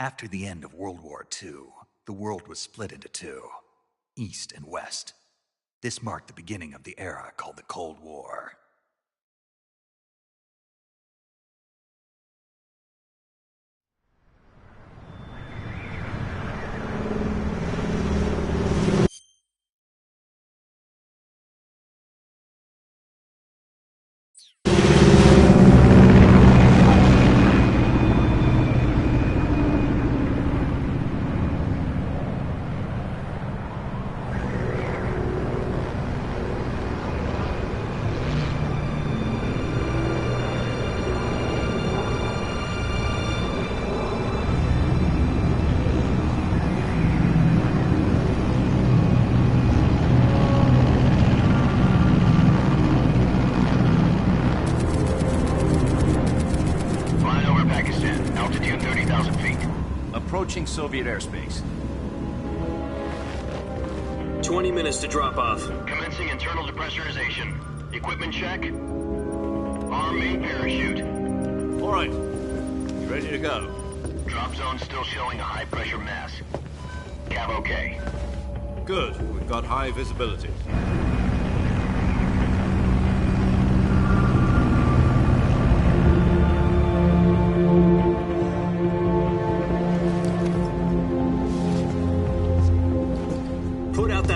After the end of World War II, the world was split into two, East and West. This marked the beginning of the era called the Cold War. Approaching Soviet airspace. 20 minutes to drop off. Commencing internal depressurization. Equipment check. Arm main parachute. All right. You ready to go? Drop zone still showing a high pressure mass. Cav okay. Good. We've got high visibility.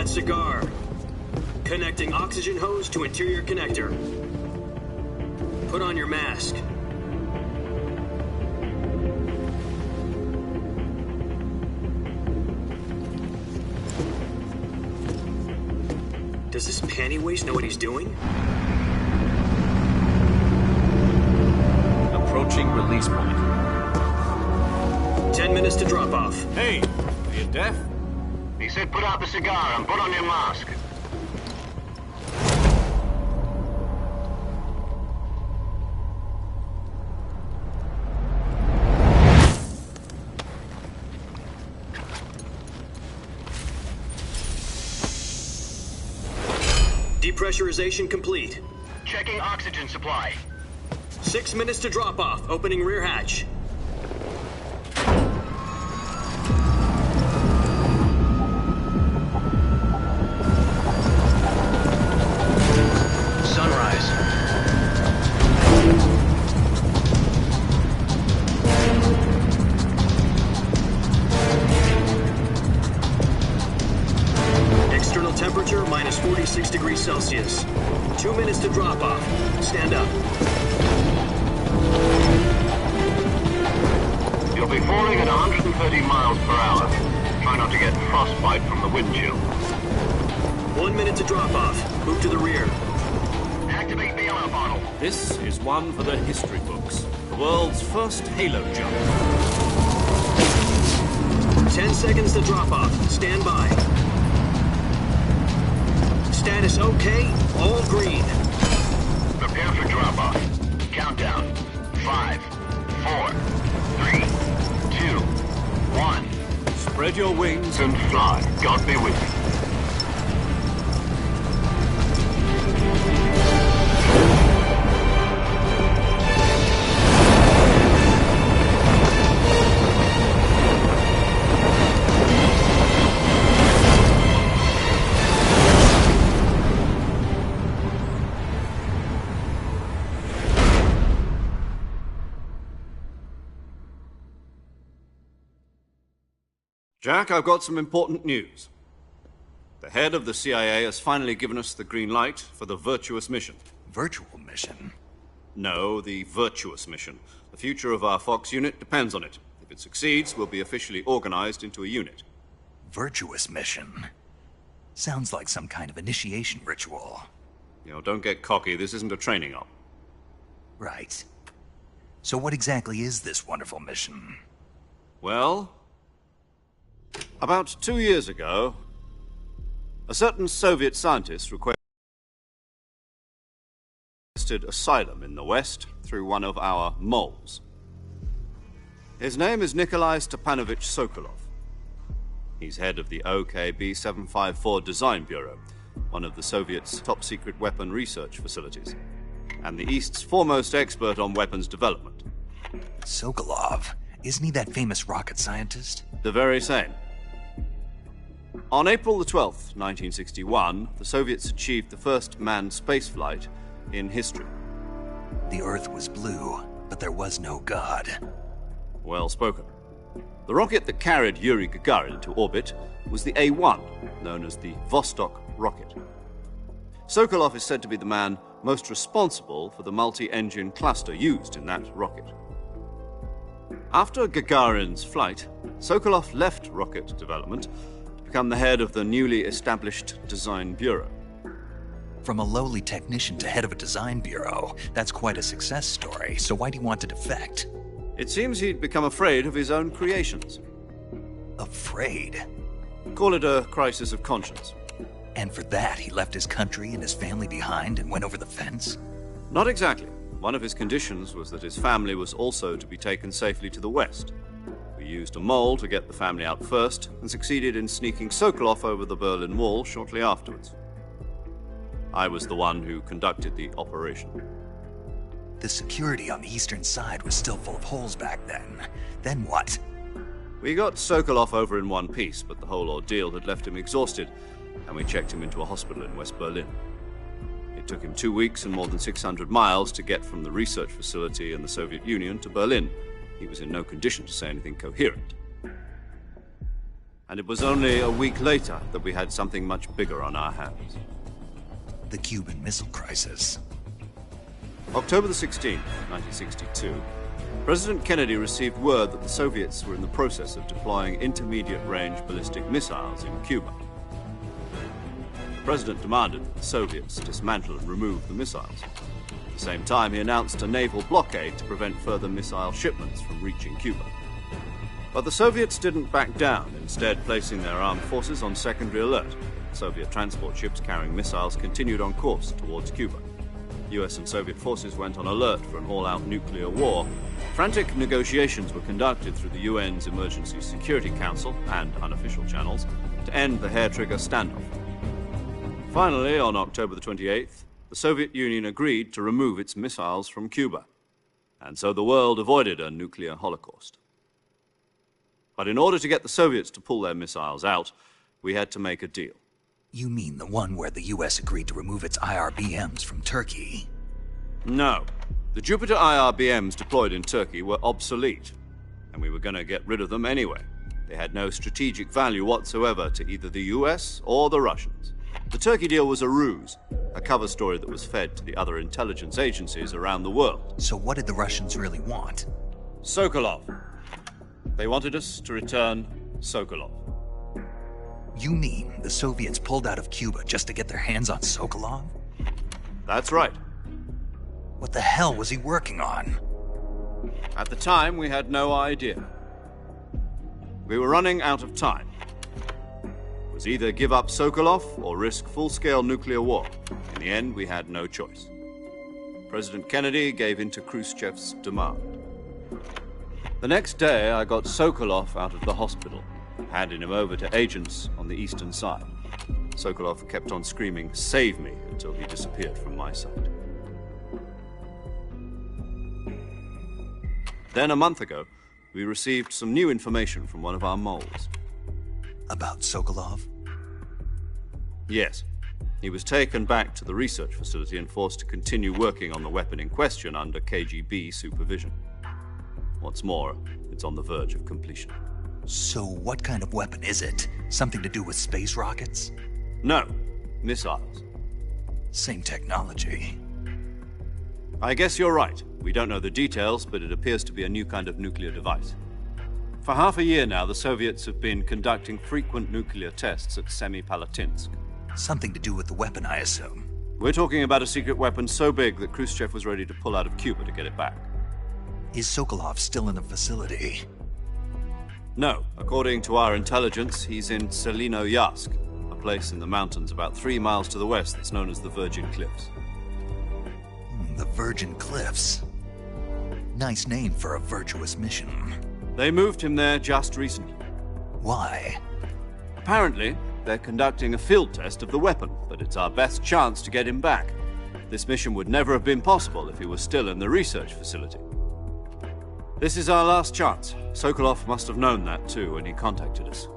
Cigar. Connecting oxygen hose to interior connector. Put on your mask. Does this panty waste know what he's doing? Approaching release point. 10 minutes to drop off. Hey, are you deaf? He said put out the cigar and put on your mask. Depressurization complete. Checking oxygen supply. 6 minutes to drop off. Opening rear hatch. Temperature minus 46 degrees Celsius. 2 minutes to drop off. Stand up. You'll be falling at 130 miles per hour. Try not to get frostbite from the wind chill. 1 minute to drop off. Move to the rear. Activate the yellow bottle. This is one for the history books. The world's first halo jump. 10 seconds to drop off. Stand by. Status okay, all green. Prepare for drop-off. Countdown. 5, 4, 3, 2, 1. Spread your wings And fly. God be with you. Jack, I've got some important news. The head of the CIA has finally given us the green light for the Virtuous mission. Virtual mission? No, the Virtuous mission. The future of our Fox unit depends on it. If it succeeds, we'll be officially organized into a unit. Virtuous mission? Sounds like some kind of initiation ritual. You know, don't get cocky. This isn't a training op. Right. So what exactly is this wonderful mission? Well, about 2 years ago, a certain Soviet scientist requested asylum in the West through one of our moles. His name is Nikolai Stepanovich Sokolov. He's head of the OKB-754 Design Bureau, one of the Soviets' top-secret weapon research facilities, and the East's foremost expert on weapons development. Sokolov? Isn't he that famous rocket scientist? The very same. On April the 12th, 1961, the Soviets achieved the first manned spaceflight in history. The Earth was blue, but there was no God. Well spoken. The rocket that carried Yuri Gagarin to orbit was the A-1, known as the Vostok rocket. Sokolov is said to be the man most responsible for the multi-engine cluster used in that rocket. After Gagarin's flight, Sokolov left rocket development to become the head of the newly established Design Bureau. From a lowly technician to head of a design bureau, that's quite a success story, so why'd he want to defect? It seems he'd become afraid of his own creations. Afraid? Call it a crisis of conscience. And for that, he left his country and his family behind and went over the fence? Not exactly. One of his conditions was that his family was also to be taken safely to the west. We used a mole to get the family out first, and succeeded in sneaking Sokolov over the Berlin Wall shortly afterwards. I was the one who conducted the operation. The security on the eastern side was still full of holes back then. Then what? We got Sokolov over in one piece, but the whole ordeal had left him exhausted, and we checked him into a hospital in West Berlin. It took him 2 weeks and more than 600 miles to get from the research facility in the Soviet Union to Berlin. He was in no condition to say anything coherent. And it was only a week later that we had something much bigger on our hands. The Cuban Missile Crisis. October the 16th, 1962, President Kennedy received word that the Soviets were in the process of deploying intermediate-range ballistic missiles in Cuba. The President demanded that the Soviets dismantle and remove the missiles. At the same time, he announced a naval blockade to prevent further missile shipments from reaching Cuba. But the Soviets didn't back down, instead placing their armed forces on secondary alert. Soviet transport ships carrying missiles continued on course towards Cuba. US and Soviet forces went on alert for an all-out nuclear war. Frantic negotiations were conducted through the UN's Emergency Security Council and unofficial channels to end the hair-trigger standoff. Finally, on October the 28th, the Soviet Union agreed to remove its missiles from Cuba, and so the world avoided a nuclear holocaust. But in order to get the Soviets to pull their missiles out, we had to make a deal. You mean the one where the US agreed to remove its IRBMs from Turkey? No. The Jupiter IRBMs deployed in Turkey were obsolete, and we were going to get rid of them anyway. They had no strategic value whatsoever to either the US or the Russians. The Turkey deal was a ruse, a cover story that was fed to the other intelligence agencies around the world. So what did the Russians really want? Sokolov. They wanted us to return Sokolov. You mean the Soviets pulled out of Cuba just to get their hands on Sokolov? That's right. What the hell was he working on? At the time, we had no idea. We were running out of time. It was either give up Sokolov or risk full-scale nuclear war. In the end, we had no choice. President Kennedy gave in to Khrushchev's demand. The next day, I got Sokolov out of the hospital, handing him over to agents on the eastern side. Sokolov kept on screaming, "Save me," until he disappeared from my sight. Then, a month ago, we received some new information from one of our moles. About Sokolov? Yes. He was taken back to the research facility and forced to continue working on the weapon in question under KGB supervision. What's more, it's on the verge of completion. So what kind of weapon is it? Something to do with space rockets? No, missiles. Same technology. I guess you're right. We don't know the details, but it appears to be a new kind of nuclear device. For half a year now, the Soviets have been conducting frequent nuclear tests at Semipalatinsk. Something to do with the weapon, I assume. We're talking about a secret weapon so big that Khrushchev was ready to pull out of Cuba to get it back. Is Sokolov still in the facility? No. According to our intelligence, he's in Selinoyarsk, a place in the mountains about 3 miles to the west that's known as the Virgin Cliffs. The Virgin Cliffs. Nice name for a virtuous mission. They moved him there just recently. Why? Apparently, they're conducting a field test of the weapon, but it's our best chance to get him back. This mission would never have been possible if he was still in the research facility. This is our last chance. Sokolov must have known that too when he contacted us.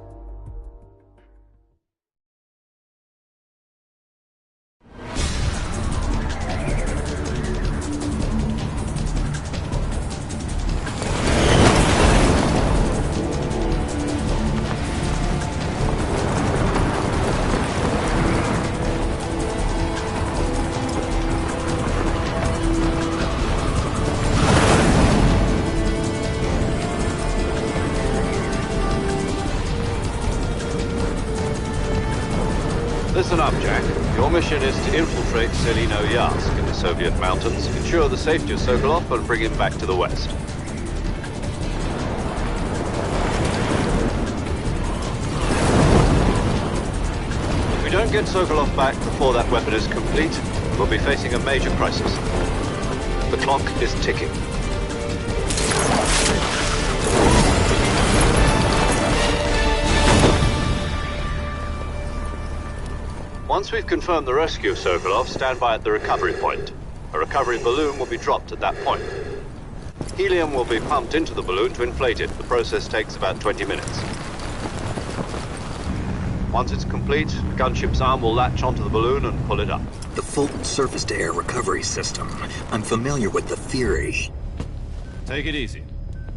Listen up, Jack. Your mission is to infiltrate Selino Yask in the Soviet mountains, ensure the safety of Sokolov, and bring him back to the West. If we don't get Sokolov back before that weapon is complete, we'll be facing a major crisis. The clock is ticking. Once we've confirmed the rescue of Sokolov, stand by at the recovery point. A recovery balloon will be dropped at that point. Helium will be pumped into the balloon to inflate it. The process takes about 20 minutes. Once it's complete, the gunship's arm will latch onto the balloon and pull it up. The Fulton surface-to-air recovery system. I'm familiar with the theory. Take it easy.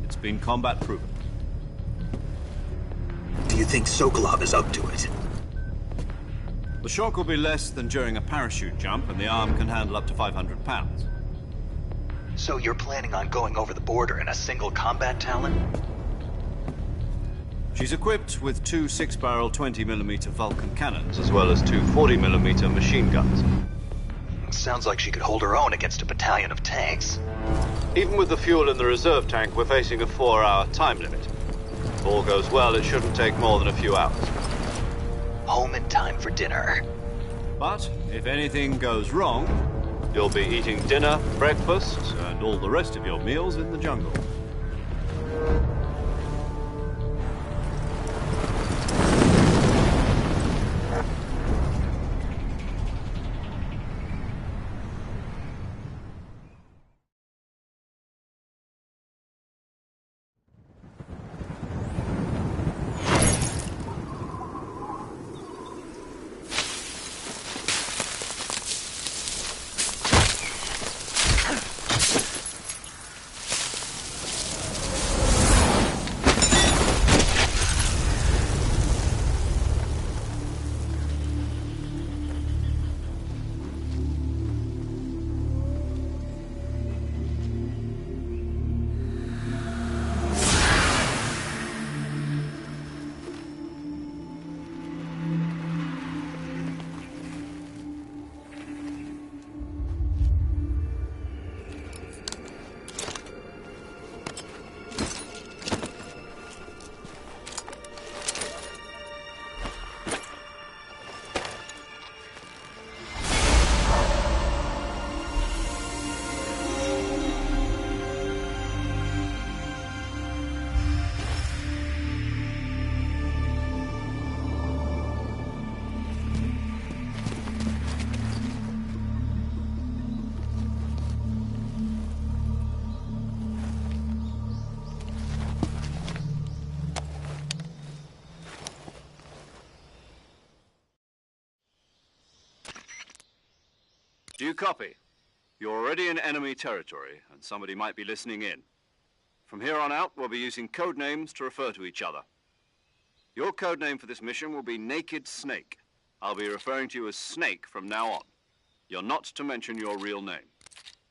It's been combat proven. Do you think Sokolov is up to it? The shock will be less than during a parachute jump, and the arm can handle up to 500 pounds. So you're planning on going over the border in a single combat Talon? She's equipped with two 6-barrel 20mm Vulcan cannons, as well as two 40mm machine guns. Sounds like she could hold her own against a battalion of tanks. Even with the fuel in the reserve tank, we're facing a 4-hour time limit. If all goes well, it shouldn't take more than a few hours. Home in time for dinner. But if anything goes wrong, You'll be eating dinner, breakfast, and all the rest of your meals in the jungle. Do you copy? You're already in enemy territory, and somebody might be listening in. From here on out, we'll be using code names to refer to each other. Your code name for this mission will be Naked Snake. I'll be referring to you as Snake from now on. You're not to mention your real name.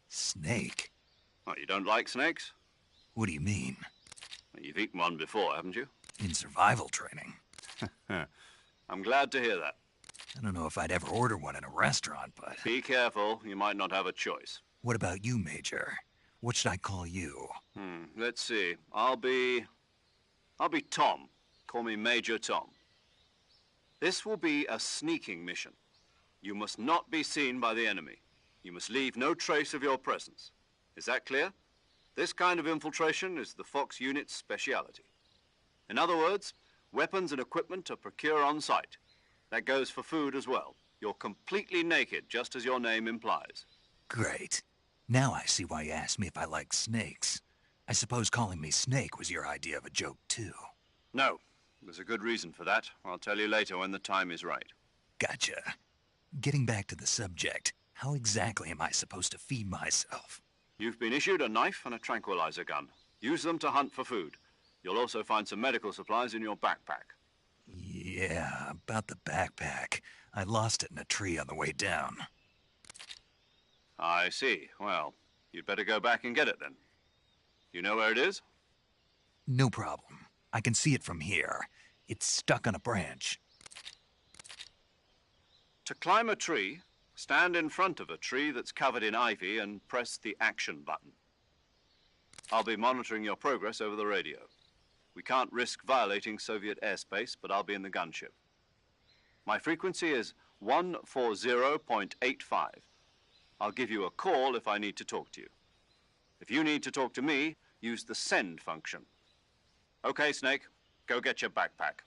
Snake? Oh, you don't like snakes? What do you mean? Well, you've eaten one before, haven't you? In survival training. I'm glad to hear that. I don't know if I'd ever order one in a restaurant, but... Be careful, you might not have a choice. What about you, Major? What should I call you? Let's see. I'll be Tom. Call me Major Tom. This will be a sneaking mission. You must not be seen by the enemy. You must leave no trace of your presence. Is that clear? This kind of infiltration is the Fox unit's speciality. In other words, weapons and equipment are procured on site. That goes for food as well. You're completely naked, just as your name implies. Great. Now I see why you asked me if I like snakes. I suppose calling me Snake was your idea of a joke, too. No, there's a good reason for that. I'll tell you later when the time is right. Gotcha. Getting back to the subject, how exactly am I supposed to feed myself? You've been issued a knife and a tranquilizer gun. Use them to hunt for food. You'll also find some medical supplies in your backpack. Yeah, about the backpack. I lost it in a tree on the way down. I see. Well, you'd better go back and get it then. You know where it is? No problem. I can see it from here. It's stuck on a branch. To climb a tree, stand in front of a tree that's covered in ivy and press the action button. I'll be monitoring your progress over the radio. We can't risk violating Soviet airspace, but I'll be in the gunship. My frequency is 140.85. I'll give you a call if I need to talk to you. If you need to talk to me, use the send function. Okay, Snake, go get your backpack.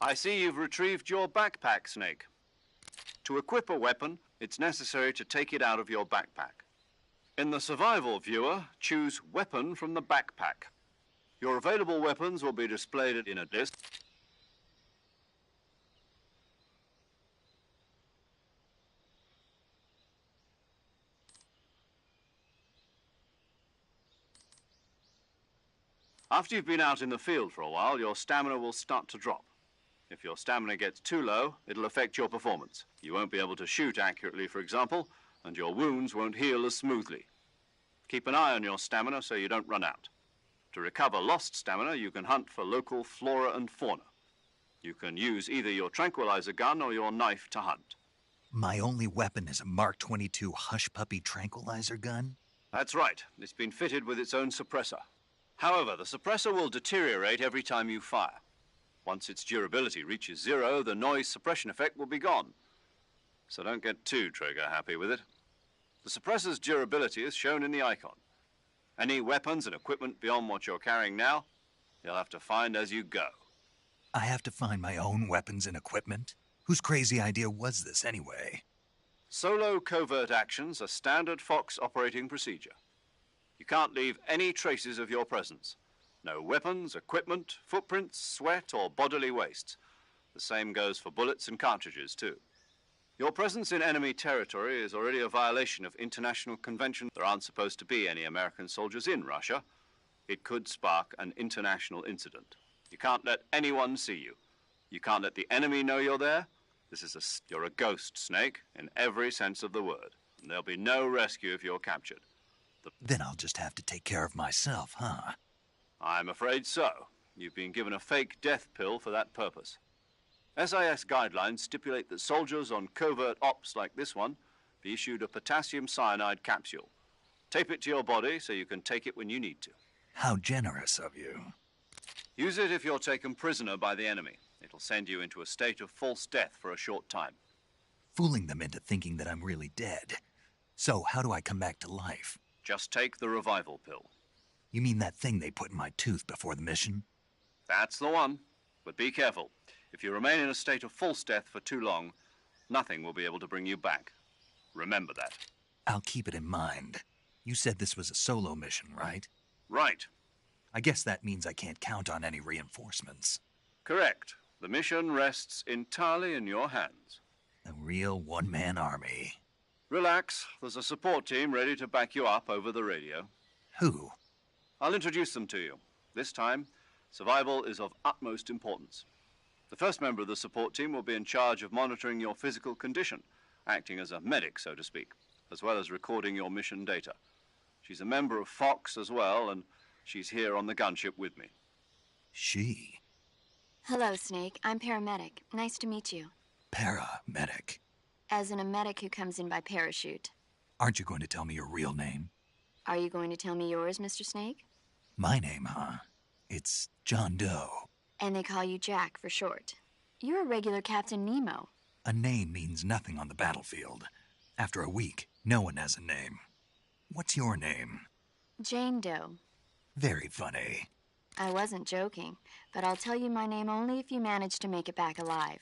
I see you've retrieved your backpack, Snake. To equip a weapon, it's necessary to take it out of your backpack. In the survival viewer, choose Weapon from the backpack. Your available weapons will be displayed in a list. After you've been out in the field for a while, your stamina will start to drop. If your stamina gets too low, it'll affect your performance. You won't be able to shoot accurately, for example, and your wounds won't heal as smoothly. Keep an eye on your stamina so you don't run out. To recover lost stamina, you can hunt for local flora and fauna. You can use either your tranquilizer gun or your knife to hunt. My only weapon is a Mark 22 Hush Puppy tranquilizer gun? That's right. It's been fitted with its own suppressor. However, the suppressor will deteriorate every time you fire. Once its durability reaches 0, the noise suppression effect will be gone. So don't get too trigger-happy with it. The suppressor's durability is shown in the icon. Any weapons and equipment beyond what you're carrying now, you'll have to find as you go. I have to find my own weapons and equipment? Whose crazy idea was this, anyway? Solo covert actions are standard Fox operating procedure. You can't leave any traces of your presence. No weapons, equipment, footprints, sweat, or bodily waste. The same goes for bullets and cartridges, too. Your presence in enemy territory is already a violation of international convention. There aren't supposed to be any American soldiers in Russia. It could spark an international incident. You can't let anyone see you. You can't let the enemy know you're there. You're a ghost, Snake, in every sense of the word. And there'll be no rescue if you're captured. Then I'll just have to take care of myself, huh? I'm afraid so. You've been given a fake death pill for that purpose. SIS guidelines stipulate that soldiers on covert ops like this one be issued a potassium cyanide capsule. Tape it to your body so you can take it when you need to. How generous of you. Use it if you're taken prisoner by the enemy. It'll send you into a state of false death for a short time. Fooling them into thinking that I'm really dead. So how do I come back to life? Just take the revival pill. You mean that thing they put in my tooth before the mission? That's the one. But be careful. If you remain in a state of false death for too long, nothing will be able to bring you back. Remember that. I'll keep it in mind. You said this was a solo mission, right? Right. I guess that means I can't count on any reinforcements. Correct. The mission rests entirely in your hands. A real one-man army. Relax. There's a support team ready to back you up over the radio. Who? I'll introduce them to you. This time, survival is of utmost importance. The first member of the support team will be in charge of monitoring your physical condition acting as a medic, so to speak, as well as recording your mission data. She's a member of Fox as well, and she's here on the gunship with me. She? Hello, Snake. I'm paramedic. Nice to meet you. Paramedic. As in a medic who comes in by parachute. Aren't you going to tell me your real name? Are you going to tell me yours, Mr. Snake? My name, huh? It's John Doe. And they call you Jack for short. You're a regular Captain Nemo. A name means nothing on the battlefield. After a week, no one has a name. What's your name? Jane Doe. Very funny. I wasn't joking, but I'll tell you my name only if you manage to make it back alive.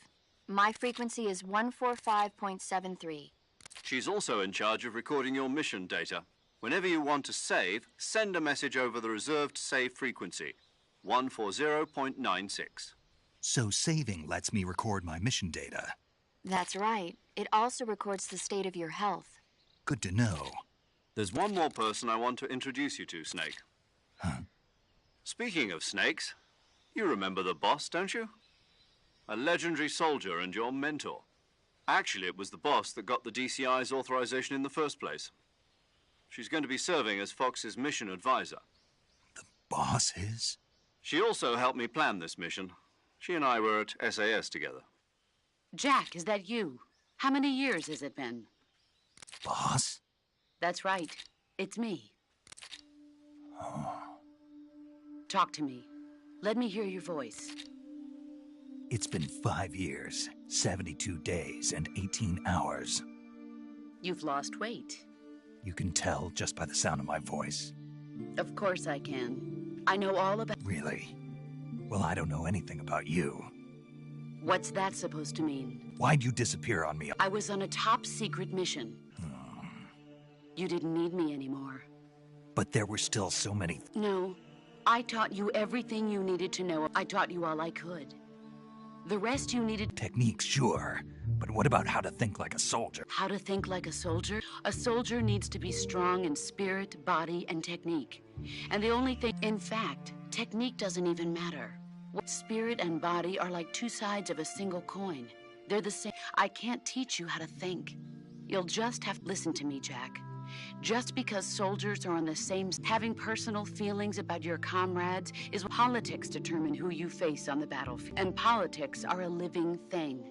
My frequency is 145.73. She's also in charge of recording your mission data. Whenever you want to save, send a message over the reserved save frequency, 140.96. So saving lets me record my mission data. That's right. It also records the state of your health. Good to know. There's one more person I want to introduce you to, Snake. Huh? Speaking of snakes, you remember the boss, don't you? A legendary soldier and your mentor. Actually, it was the boss that got the DCI's authorization in the first place. She's going to be serving as Fox's mission advisor. The boss is? She also helped me plan this mission. She and I were at SAS together. Jack, is that you? How many years has it been? Boss? That's right. It's me. Oh. Talk to me. Let me hear your voice. It's been 5 years, 72 days, and 18 hours. You've lost weight. You can tell just by the sound of my voice. Of course I can. I know all about... Really? Well, I don't know anything about you. What's that supposed to mean? Why'd you disappear on me? I was on a top-secret mission. You didn't need me anymore. But there were still so many... No. I taught you everything you needed to know. I taught you all I could. The rest you needed... Techniques, sure. But what about how to think like a soldier? How to think like a soldier? A soldier needs to be strong in spirit, body, and technique. And the only thing... In fact, technique doesn't even matter. Spirit and body are like two sides of a single coin. They're the same. I can't teach you how to think. You'll just have to listen to me, Jack. Just because soldiers are on the same... Having personal feelings about your comrades is... Politics determine who you face on the battlefield. And politics are a living thing.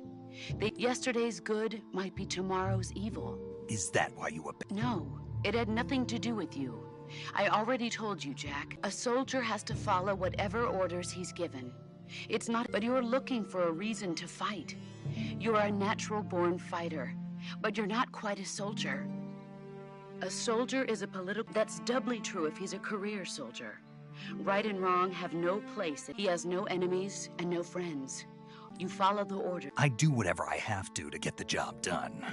Yesterday's good might be tomorrow's evil. Is that why you... No, it had nothing to do with you. I already told you, Jack. A soldier has to follow whatever orders he's given. It's not... But you're looking for a reason to fight. You're a natural-born fighter, but you're not quite a soldier. A soldier is a political... That's doubly true if he's a career soldier. Right and wrong have no place. He has no enemies and no friends. You follow the order. I do whatever I have to get the job done.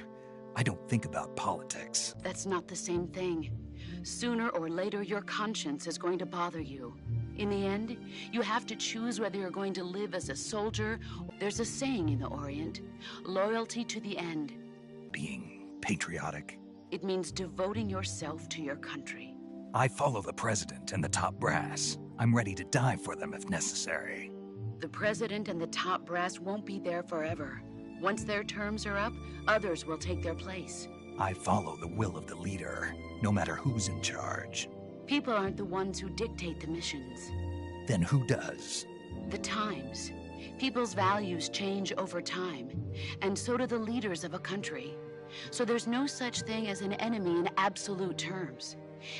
I don't think about politics. That's not the same thing. Sooner or later, your conscience is going to bother you. In the end, you have to choose whether you're going to live as a soldier. There's a saying in the Orient, loyalty to the end. Being patriotic. It means devoting yourself to your country. I follow the president and the top brass. I'm ready to die for them if necessary. The president and the top brass won't be there forever. Once their terms are up, others will take their place. I follow the will of the leader, no matter who's in charge. People aren't the ones who dictate the missions. Then who does? The times. People's values change over time, and so do the leaders of a country. So there's no such thing as an enemy in absolute terms.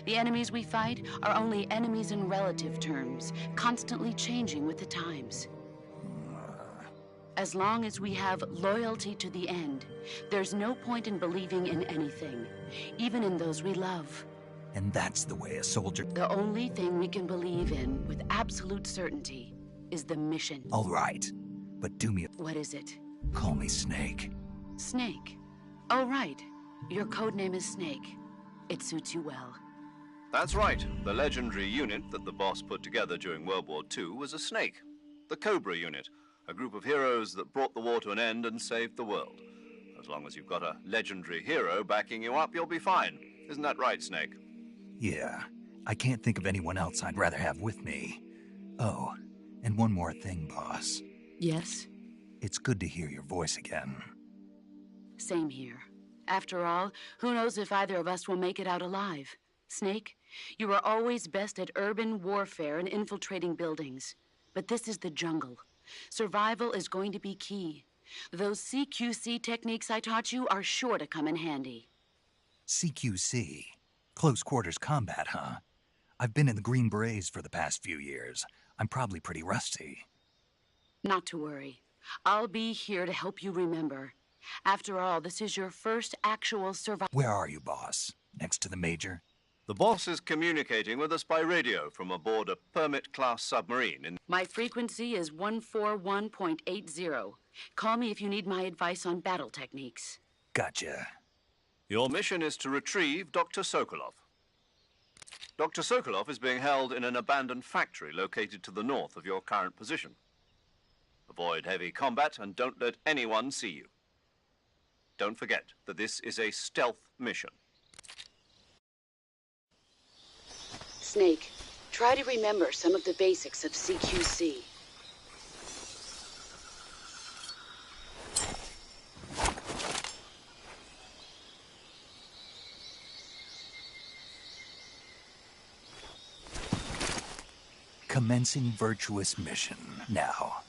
The enemies we fight are only enemies in relative terms, constantly changing with the times. As long as we have loyalty to the end, there's no point in believing in anything, even in those we love. And that's the way a soldier... The only thing we can believe in with absolute certainty is the mission. All right, but do me... What is it? Call me Snake. Snake. Oh, right. Your code name is Snake. It suits you well. That's right. The legendary unit that the boss put together during World War II was a snake. The Cobra unit. A group of heroes that brought the war to an end and saved the world. As long as you've got a legendary hero backing you up, you'll be fine. Isn't that right, Snake? Yeah. I can't think of anyone else I'd rather have with me. Oh, and one more thing, boss. Yes? It's good to hear your voice again. Same here. After all, who knows if either of us will make it out alive? Snake, you are always best at urban warfare and infiltrating buildings. But this is the jungle. Survival is going to be key. Those CQC techniques I taught you are sure to come in handy. CQC? Close quarters combat, huh? I've been in the Green Berets for the past few years. I'm probably pretty rusty. Not to worry. I'll be here to help you remember. After all, this is your first actual survival. Where are you, boss? Next to the Major? The boss is communicating with us by radio from aboard a Permit-class submarine in... My frequency is 141.80. Call me if you need my advice on battle techniques. Gotcha. Your mission is to retrieve Dr. Sokolov. Dr. Sokolov is being held in an abandoned factory located to the north of your current position. Avoid heavy combat and don't let anyone see you. Don't forget that this is a stealth mission. Snake, try to remember some of the basics of CQC. Commencing virtuous mission now.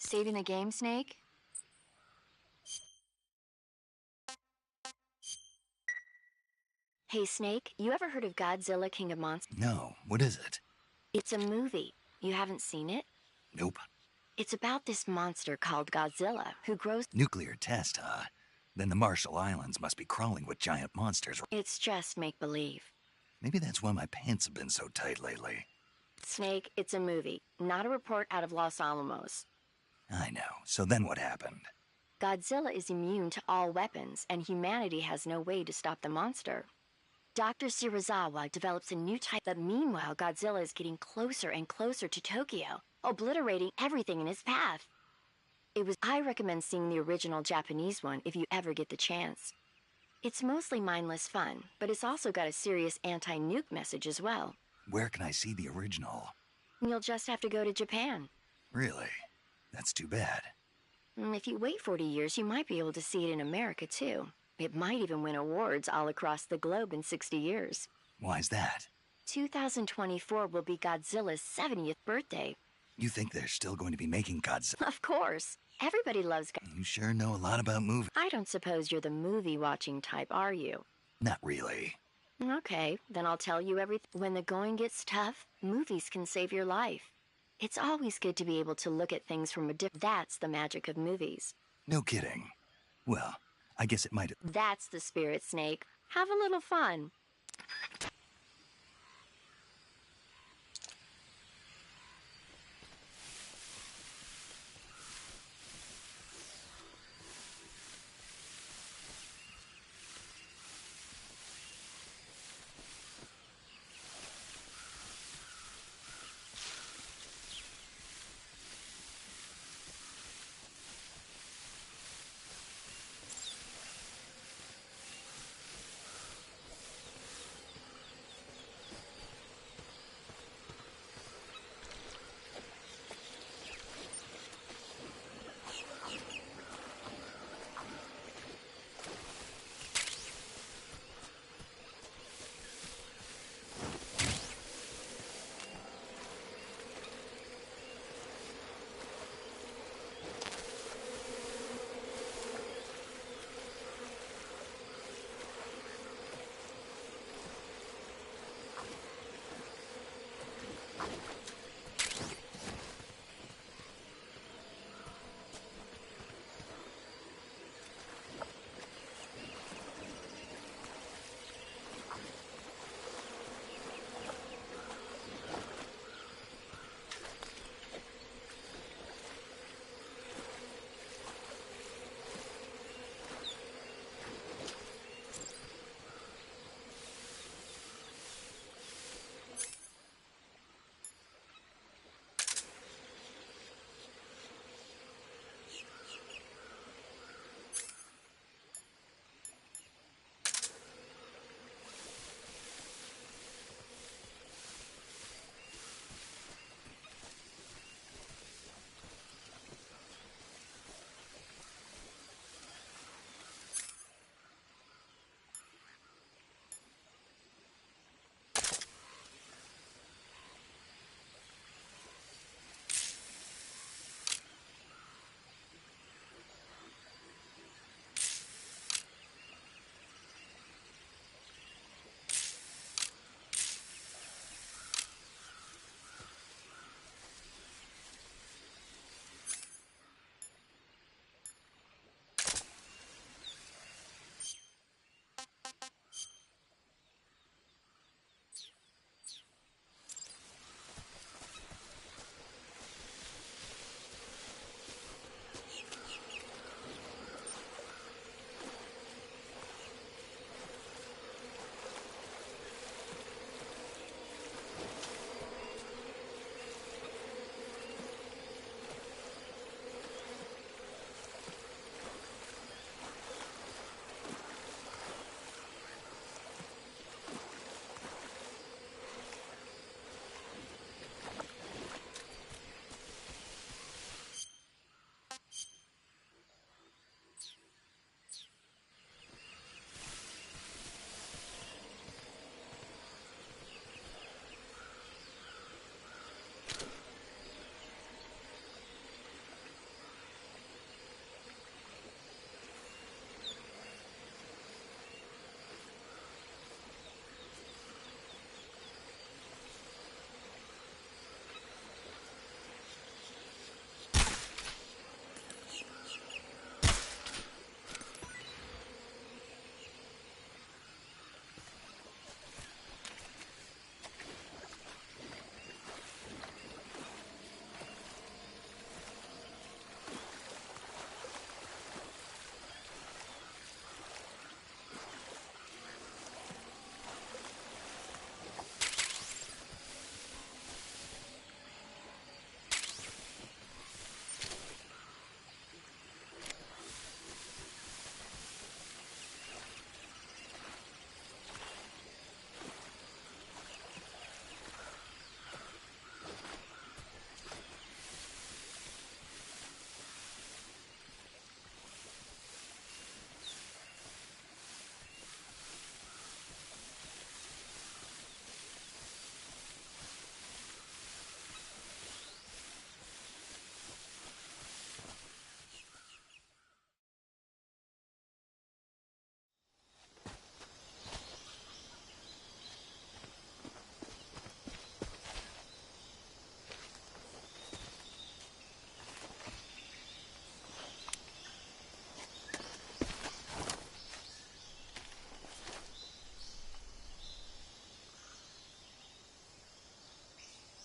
Saving the game, Snake? Hey, Snake, you ever heard of Godzilla, King of Monsters? No, what is it? It's a movie. You haven't seen it? Nope. It's about this monster called Godzilla, who grows... Nuclear test, huh? Then the Marshall Islands must be crawling with giant monsters. It's just make-believe. Maybe that's why my pants have been so tight lately. Snake, it's a movie, not a report out of Los Alamos. I know. So then what happened? Godzilla is immune to all weapons, and humanity has no way to stop the monster. Dr. Shirazawa develops a new type, but meanwhile, Godzilla is getting closer and closer to Tokyo, obliterating everything in his path. I recommend seeing the original Japanese one if you ever get the chance. It's mostly mindless fun, but it's also got a serious anti-nuke message as well. Where can I see the original? You'll just have to go to Japan. Really? That's too bad. If you wait 40 years, you might be able to see it in America, too. It might even win awards all across the globe in 60 years. Why's that? 2024 will be Godzilla's 70th birthday. You think they're still going to be making Godzilla? Of course. Everybody loves You sure know a lot about movies. I don't suppose you're the movie-watching type, are you? Not really. Okay, then I'll tell you everything. When the going gets tough, movies can save your life. It's always good to be able to look at things from a That's the magic of movies. No kidding. Well, I guess it might. That's the spirit, Snake. Have a little fun.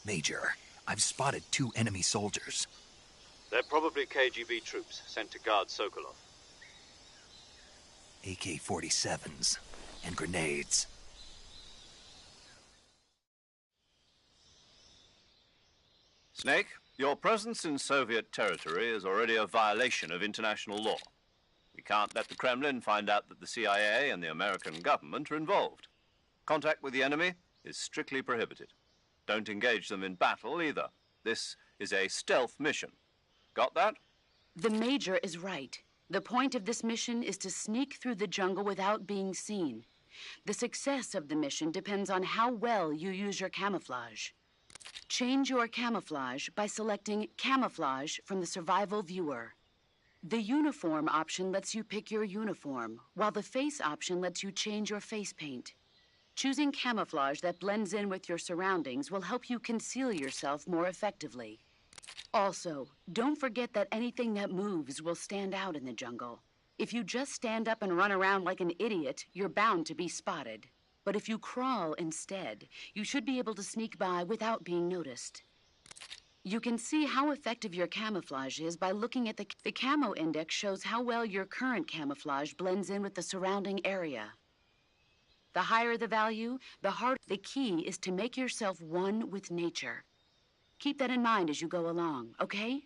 Major, I've spotted 2 enemy soldiers. They're probably KGB troops sent to guard Sokolov. AK-47s and grenades. Snake, your presence in Soviet territory is already a violation of international law. We can't let the Kremlin find out that the CIA and the American government are involved. Contact with the enemy is strictly prohibited. Don't engage them in battle either. This is a stealth mission. Got that? The Major is right. The point of this mission is to sneak through the jungle without being seen. The success of the mission depends on how well you use your camouflage. Change your camouflage by selecting Camouflage from the Survival Viewer. The Uniform option lets you pick your uniform, while the Face option lets you change your face paint. Choosing camouflage that blends in with your surroundings will help you conceal yourself more effectively. Also, don't forget that anything that moves will stand out in the jungle. If you just stand up and run around like an idiot, you're bound to be spotted. But if you crawl instead, you should be able to sneak by without being noticed. You can see how effective your camouflage is by looking at the camo index shows how well your current camouflage blends in with the surrounding area. The higher the value, the harder. The key is to make yourself one with nature. Keep that in mind as you go along, okay?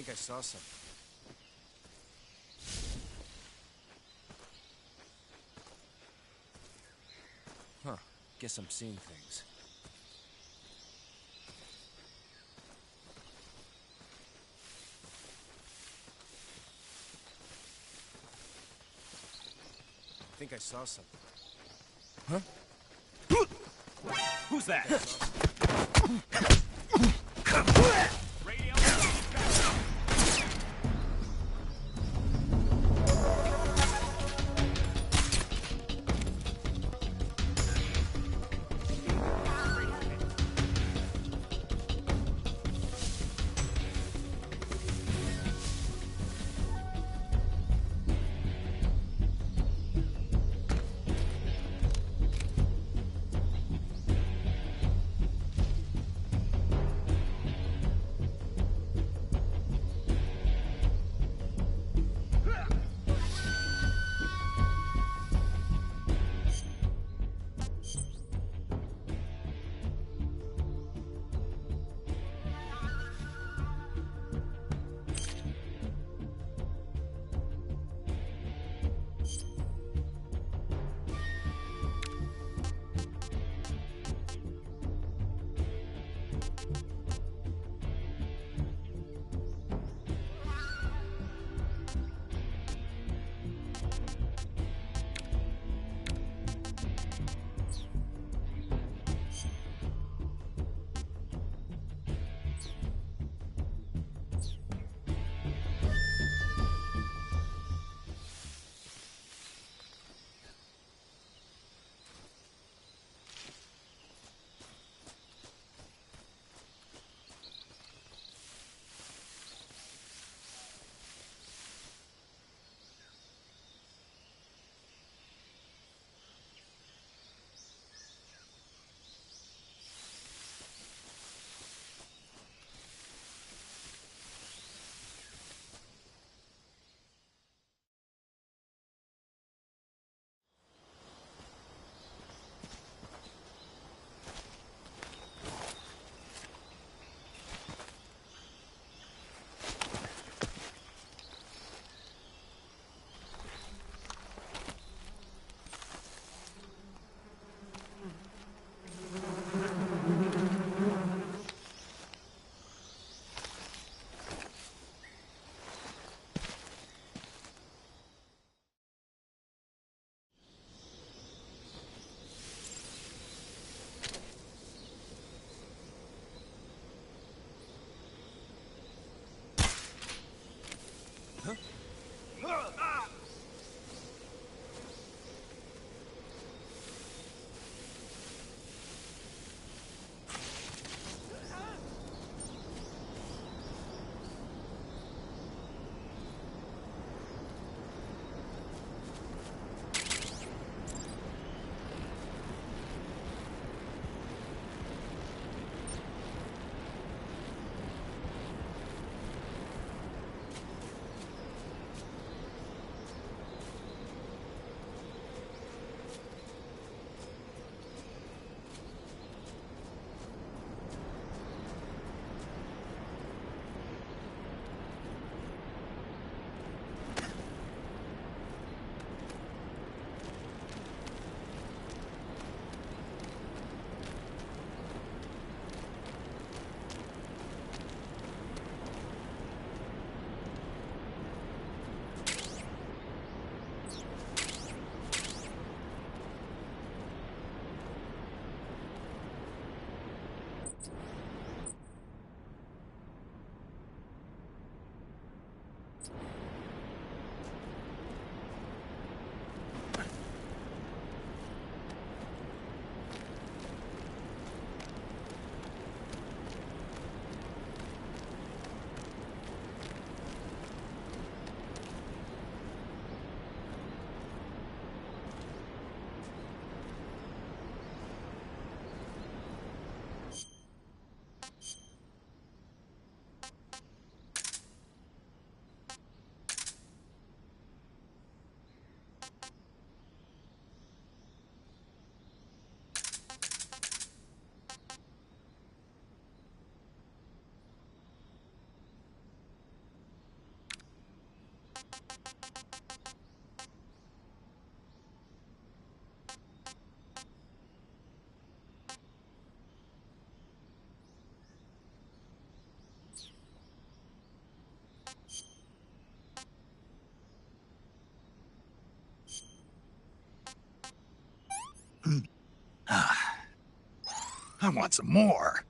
think I saw something. Huh. Guess I'm seeing things. I think I saw something. Huh? Who's that? Radio. I want some more.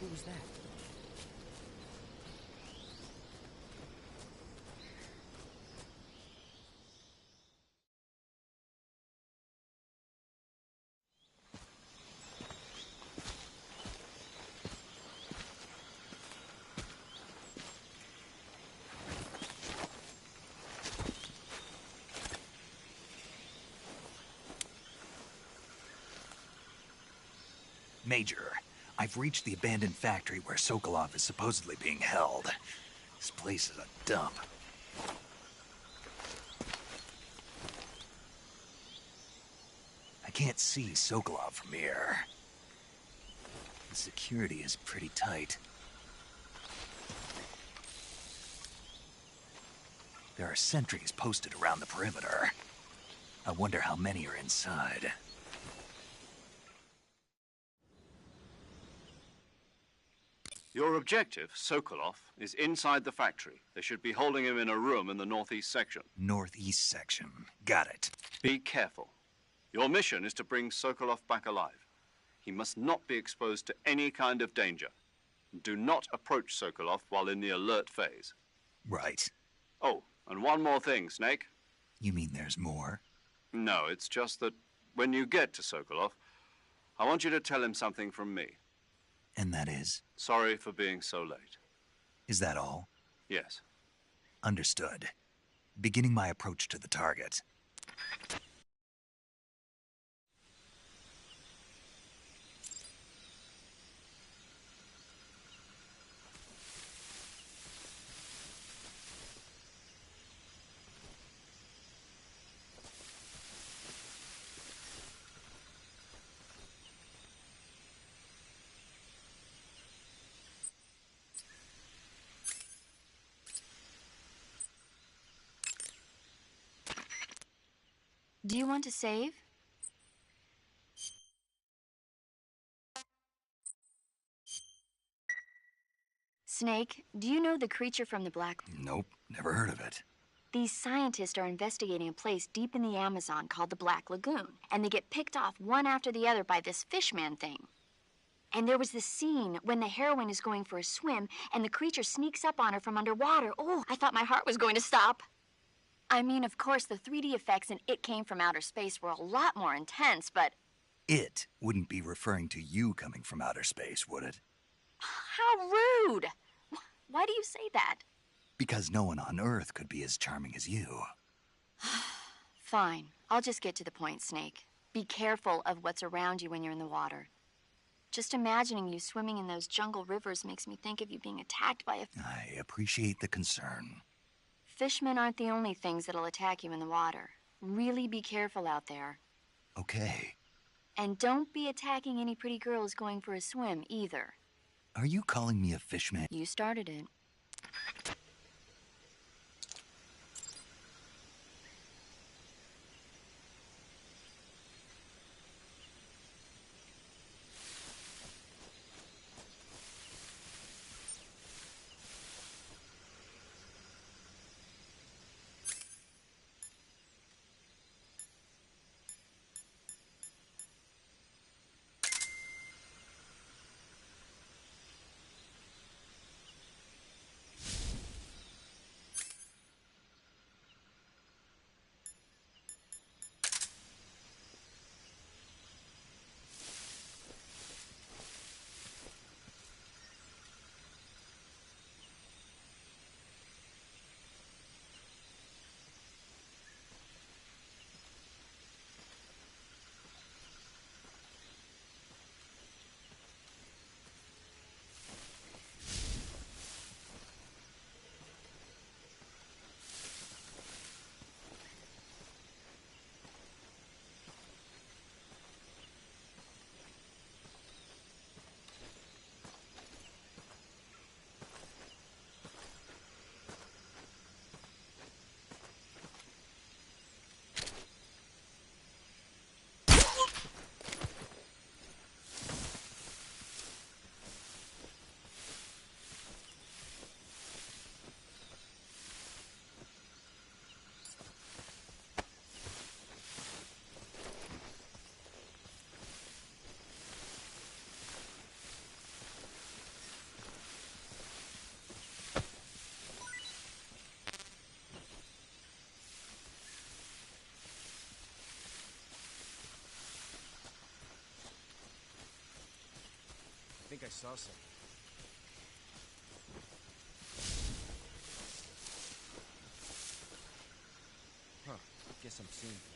What was that? Major, I've reached the abandoned factory where Sokolov is supposedly being held. This place is a dump. I can't see Sokolov from here. The security is pretty tight. There are sentries posted around the perimeter. I wonder how many are inside. Your objective, Sokolov, is inside the factory. They should be holding him in a room in the northeast section. Northeast section. Got it. Be careful. Your mission is to bring Sokolov back alive. He must not be exposed to any kind of danger. Do not approach Sokolov while in the alert phase. Right. Oh, and one more thing, Snake. You mean there's more? No, it's just that when you get to Sokolov, I want you to tell him something from me. And that is? Sorry for being so late. Is that all? Yes. Understood. Beginning my approach to the target. Do you want to save? Snake, do you know the creature from the Black... Nope, never heard of it. These scientists are investigating a place deep in the Amazon called the Black Lagoon, and they get picked off one after the other by this fishman thing. And there was this scene when the heroine is going for a swim, and the creature sneaks up on her from underwater. Oh, I thought my heart was going to stop. I mean, of course, the 3D effects in It Came from Outer Space were a lot more intense, but... It wouldn't be referring to you coming from outer space, would it? How rude! Why do you say that? Because no one on Earth could be as charming as you. Fine. I'll just get to the point, Snake. Be careful of what's around you when you're in the water. Just imagining you swimming in those jungle rivers makes me think of you being attacked by a... I appreciate the concern. Fishmen aren't the only things that'll attack you in the water. Really be careful out there. Okay. And don't be attacking any pretty girls going for a swim, either. Are you calling me a fishman? You started it. saw something. Huh. Guess I'm seeing things.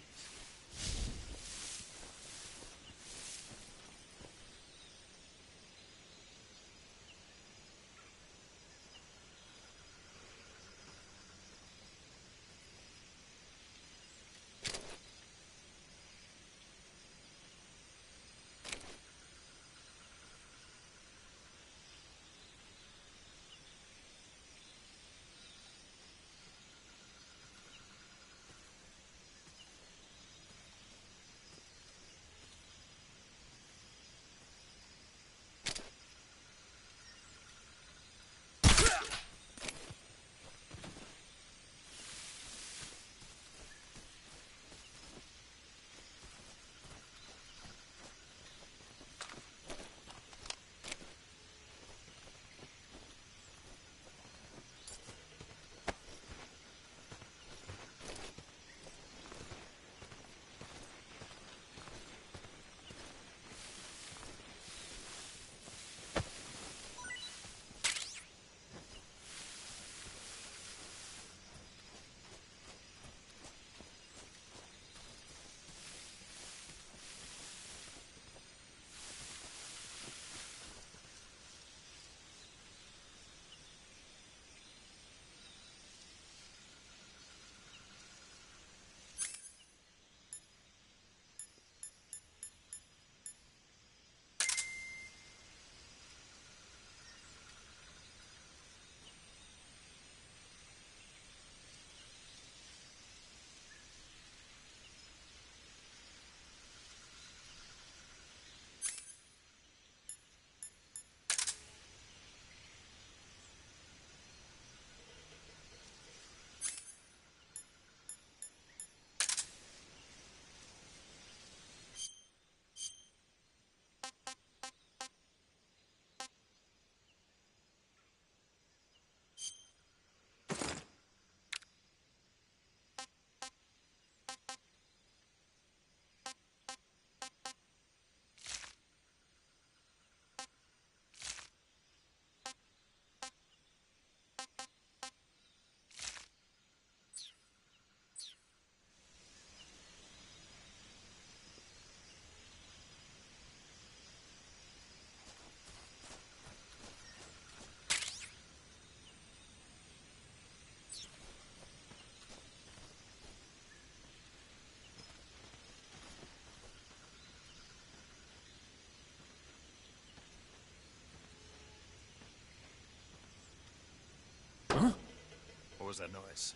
What was that noise?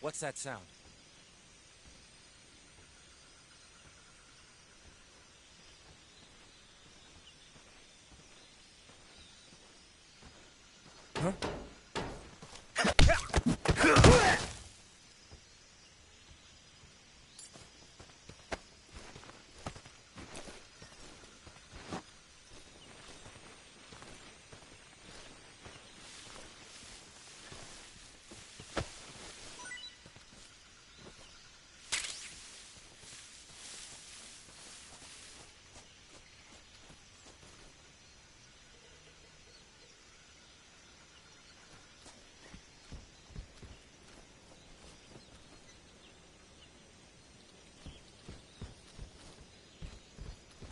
What's that sound? Huh?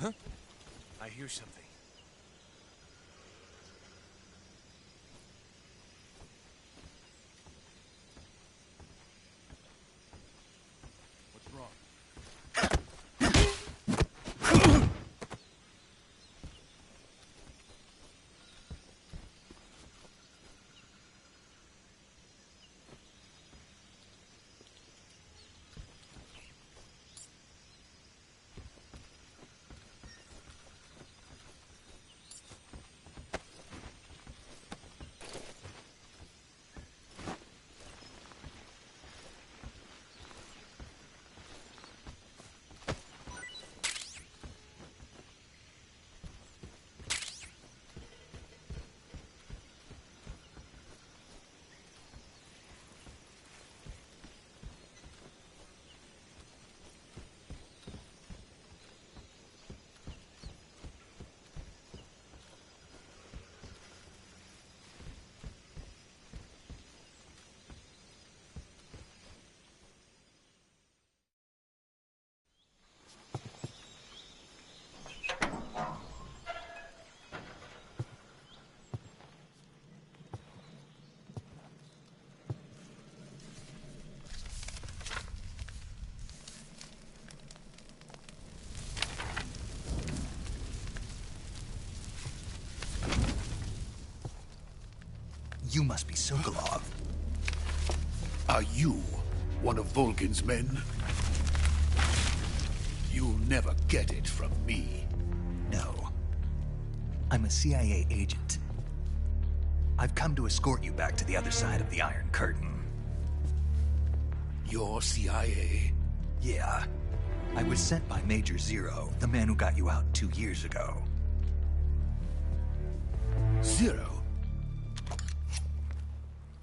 Huh? I hear something. What's wrong? You must be Sokolov. Are you one of Volgin's men? You'll never get it from me. No. I'm a CIA agent. I've come to escort you back to the other side of the Iron Curtain. You're CIA? Yeah. I was sent by Major Zero, the man who got you out 2 years ago. Zero?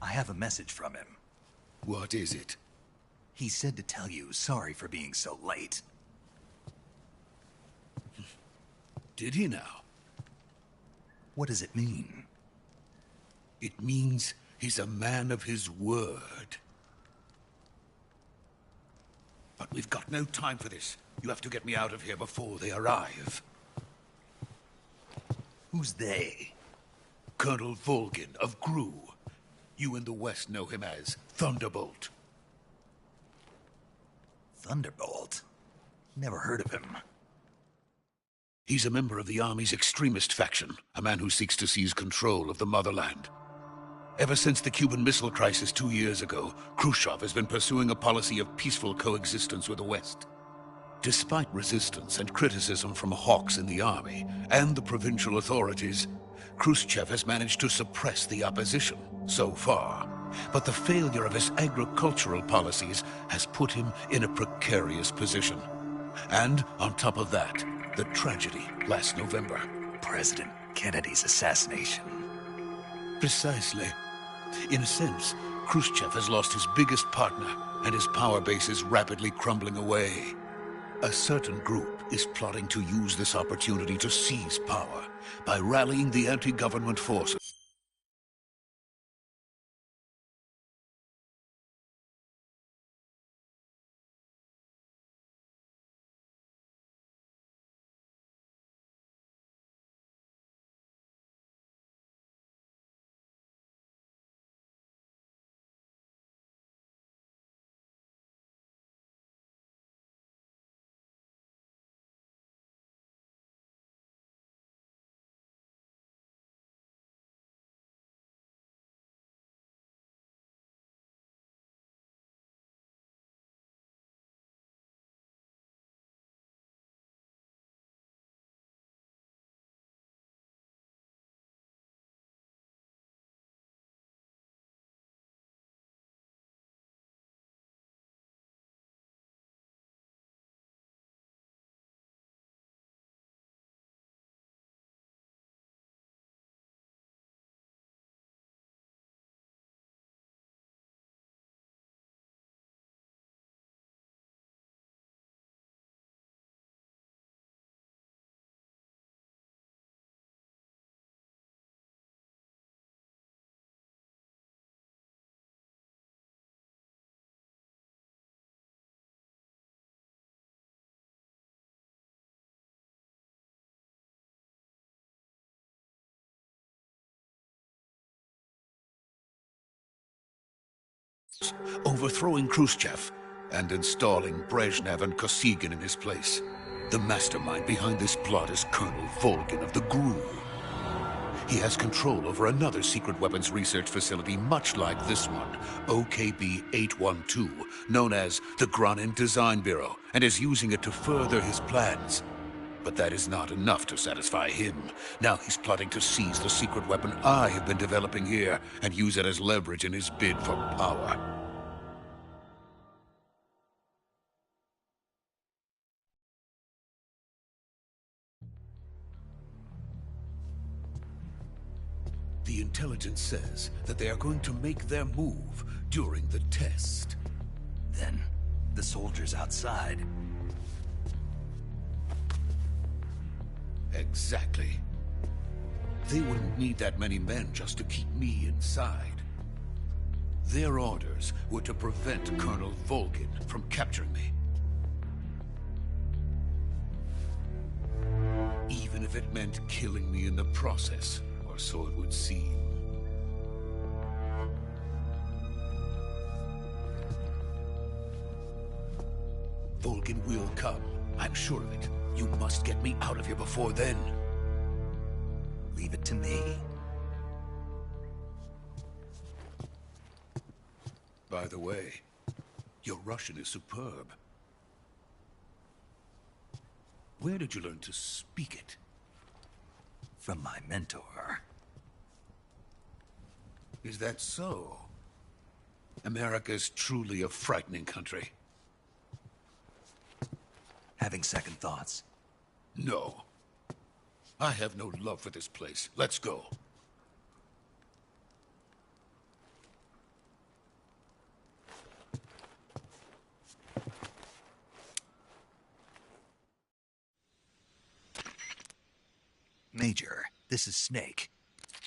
I have a message from him. What is it? He said to tell you sorry for being so late. Did he now? What does it mean? It means he's a man of his word. But we've got no time for this. You have to get me out of here before they arrive. Who's they? Colonel Volgin of GRU. You in the West know him as Thunderbolt. Thunderbolt? Never heard of him. He's a member of the Army's extremist faction, a man who seeks to seize control of the motherland. Ever since the Cuban Missile Crisis 2 years ago, Khrushchev has been pursuing a policy of peaceful coexistence with the West. Despite resistance and criticism from hawks in the army and the provincial authorities, Khrushchev has managed to suppress the opposition so far. But the failure of his agricultural policies has put him in a precarious position. And on top of that, the tragedy last November. President Kennedy's assassination. Precisely. In a sense, Khrushchev has lost his biggest partner, and his power base is rapidly crumbling away. A certain group is plotting to use this opportunity to seize power by rallying the anti-government forces. overthrowing Khrushchev and installing Brezhnev and Kosygin in his place. The mastermind behind this plot is Colonel Volgin of the GRU. He has control over another secret weapons research facility much like this one, OKB-812, known as the Granin Design Bureau, and is using it to further his plans. But that is not enough to satisfy him. Now he's plotting to seize the secret weapon I have been developing here and use it as leverage in his bid for power. The intelligence says that they are going to make their move during the test. Then, the soldiers outside. Exactly. They wouldn't need that many men just to keep me inside. Their orders were to prevent Colonel Volgin from capturing me. Even if it meant killing me in the process. So it would seem. Volgin will come. I'm sure of it. You must get me out of here before then. Leave it to me. By the way, your Russian is superb. Where did you learn to speak it? From my mentor. Is that so? America is truly a frightening country. Having second thoughts? No. I have no love for this place. Let's go. Major, this is Snake.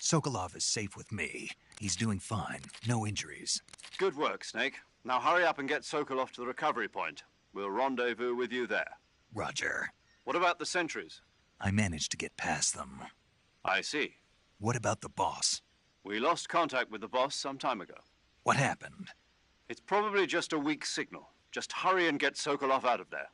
Sokolov is safe with me. He's doing fine. No injuries. Good work, Snake. Now hurry up and get Sokolov to the recovery point. We'll rendezvous with you there. Roger. What about the sentries? I managed to get past them. I see. What about the boss? We lost contact with the boss some time ago. What happened? It's probably just a weak signal. Just hurry and get Sokolov out of there.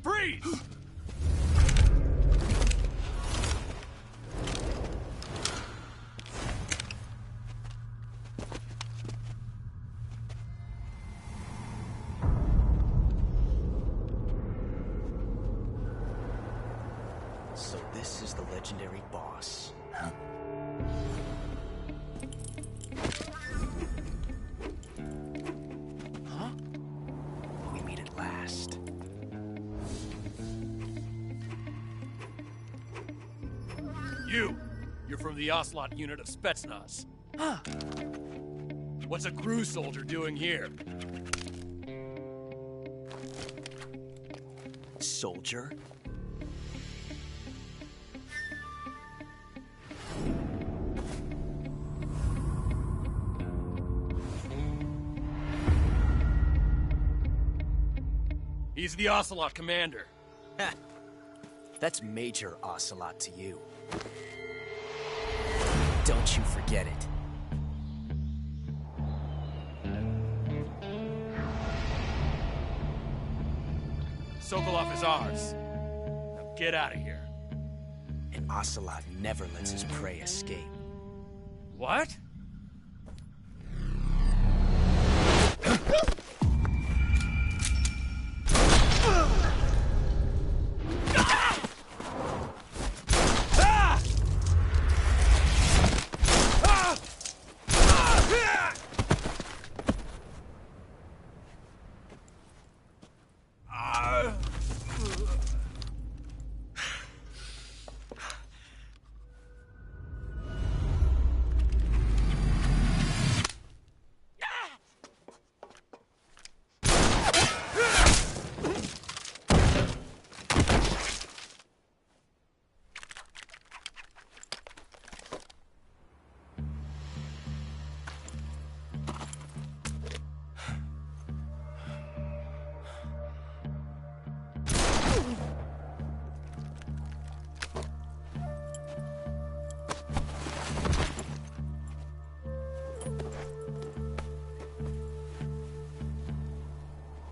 Freeze! So this is the legendary boss. Huh? Huh? We meet at last. You're from the Ocelot unit of Spetsnaz. Huh. What's a GRU soldier doing here? Soldier? He's the Ocelot commander. Ha! That's Major Ocelot to you. Don't you forget it. Sokolov is ours. Now get out of here. And Ocelot never lets his prey escape. What?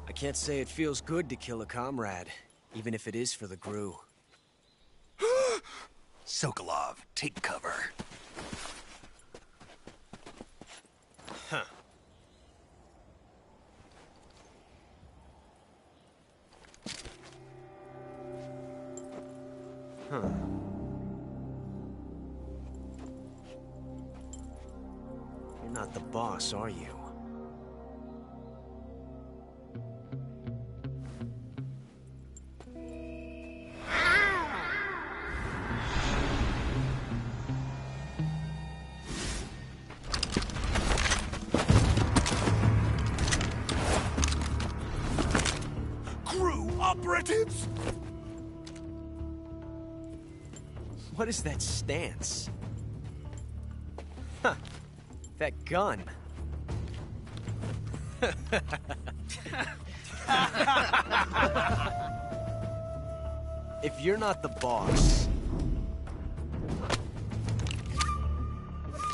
I can't say it feels good to kill a comrade, even if it is for the Gru. Sokolov, take cover. Huh. Huh. You're not the boss, are you? Operatives! What is that stance? Huh. That gun. If you're not the boss,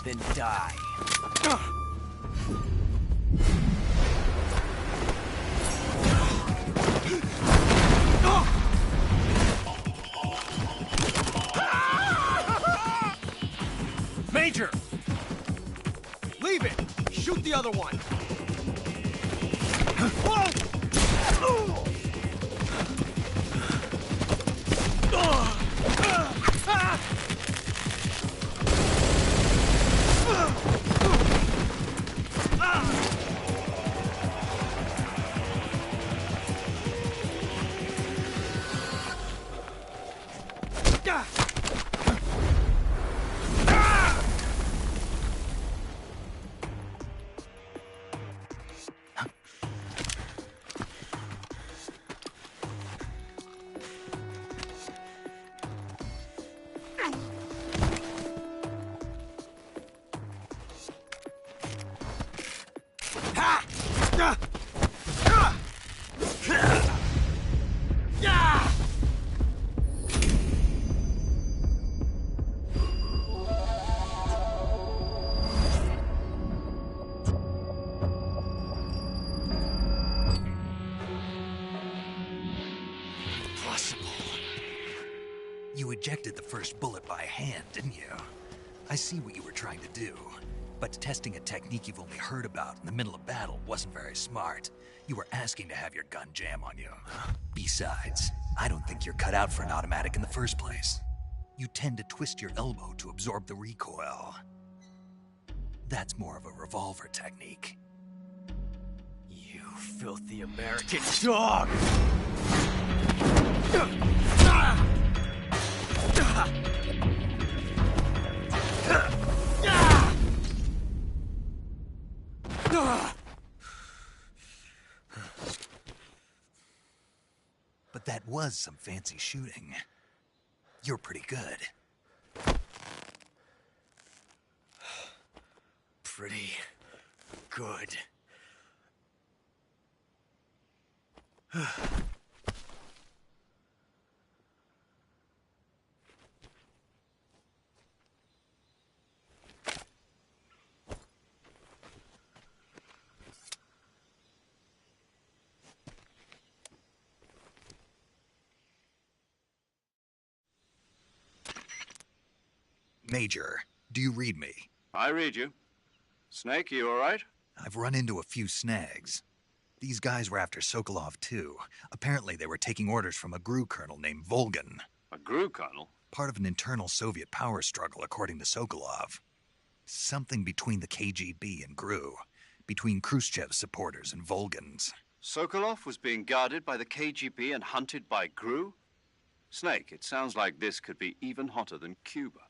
then die. Major! Leave it! Shoot the other one! You ejected the first bullet by hand, didn't you? I see what you were trying to do. But testing a technique you've only heard about in the middle of battle wasn't very smart. You were asking to have your gun jam on you. Besides, I don't think you're cut out for an automatic in the first place. You tend to twist your elbow to absorb the recoil. That's more of a revolver technique. You filthy American dog! But that was some fancy shooting. You're pretty good. Pretty good. Major, do you read me? I read you. Snake, you all right? I've run into a few snags. These guys were after Sokolov, too. Apparently they were taking orders from a GRU colonel named Volgan. A GRU colonel? Part of an internal Soviet power struggle, according to Sokolov. Something between the KGB and GRU. Between Khrushchev's supporters and Volgan's. Sokolov was being guarded by the KGB and hunted by GRU? Snake, it sounds like this could be even hotter than Cuba.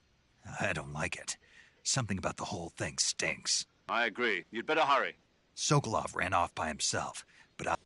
I don't like it. Something about the whole thing stinks. I agree. You'd better hurry. Sokolov ran off by himself, but I...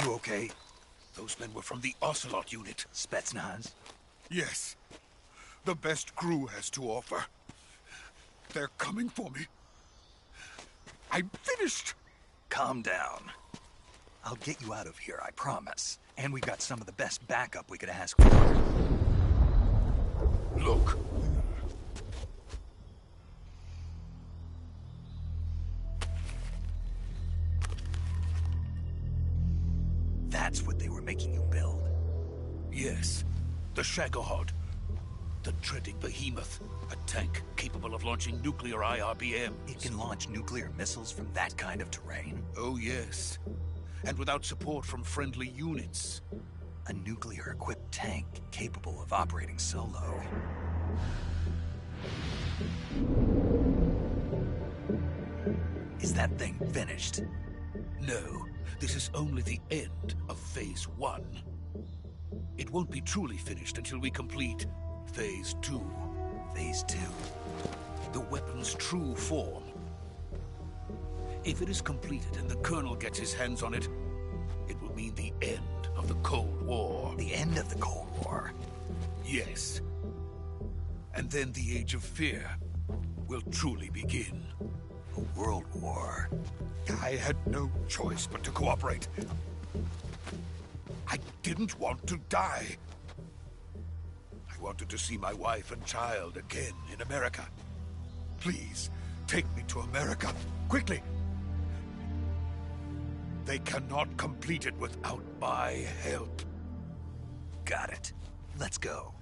You okay? Those men were from the Ocelot unit. Spetsnaz? Yes. The best GRU has to offer. They're coming for me. I'm finished. Calm down. I'll get you out of here, I promise. And we've got some of the best backup we could ask for. Look. That's what they were making you build? Yes. The Shagohod. The dreaded behemoth. A tank capable of launching nuclear IRBMs. It can launch nuclear missiles from that kind of terrain? Oh, yes. And without support from friendly units. A nuclear-equipped tank capable of operating solo. Is that thing finished? No. This is only the end of Phase 1. It won't be truly finished until we complete Phase 2. Phase 2? The weapon's true form. If it is completed and the Colonel gets his hands on it, it will mean the end of the Cold War. The end of the Cold War? Yes. And then the Age of Fear will truly begin. A world war? I had no choice but to cooperate. I didn't want to die. I wanted to see my wife and child again in America. Please, take me to America, quickly. They cannot complete it without my help. Got it. Let's go.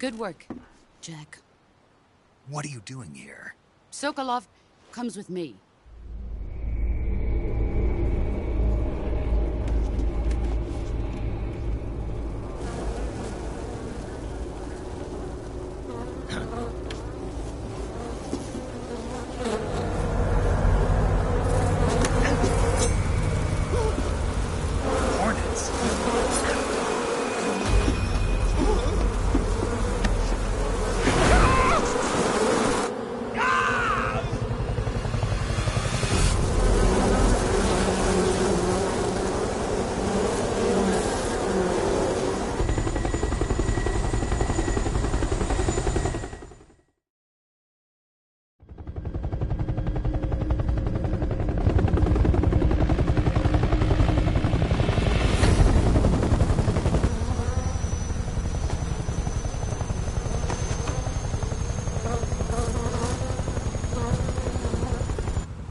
Good work, Jack. What are you doing here? Sokolov comes with me.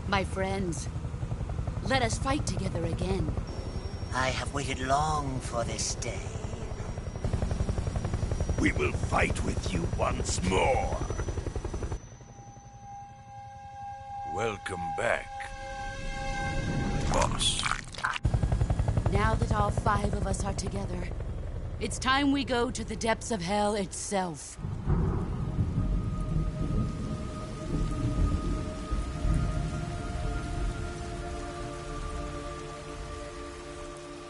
My friends, let us fight together again. I have waited long for this day. We will fight with you once more. Welcome back, boss. Now that all 5 of us are together, it's time we go to the depths of hell itself.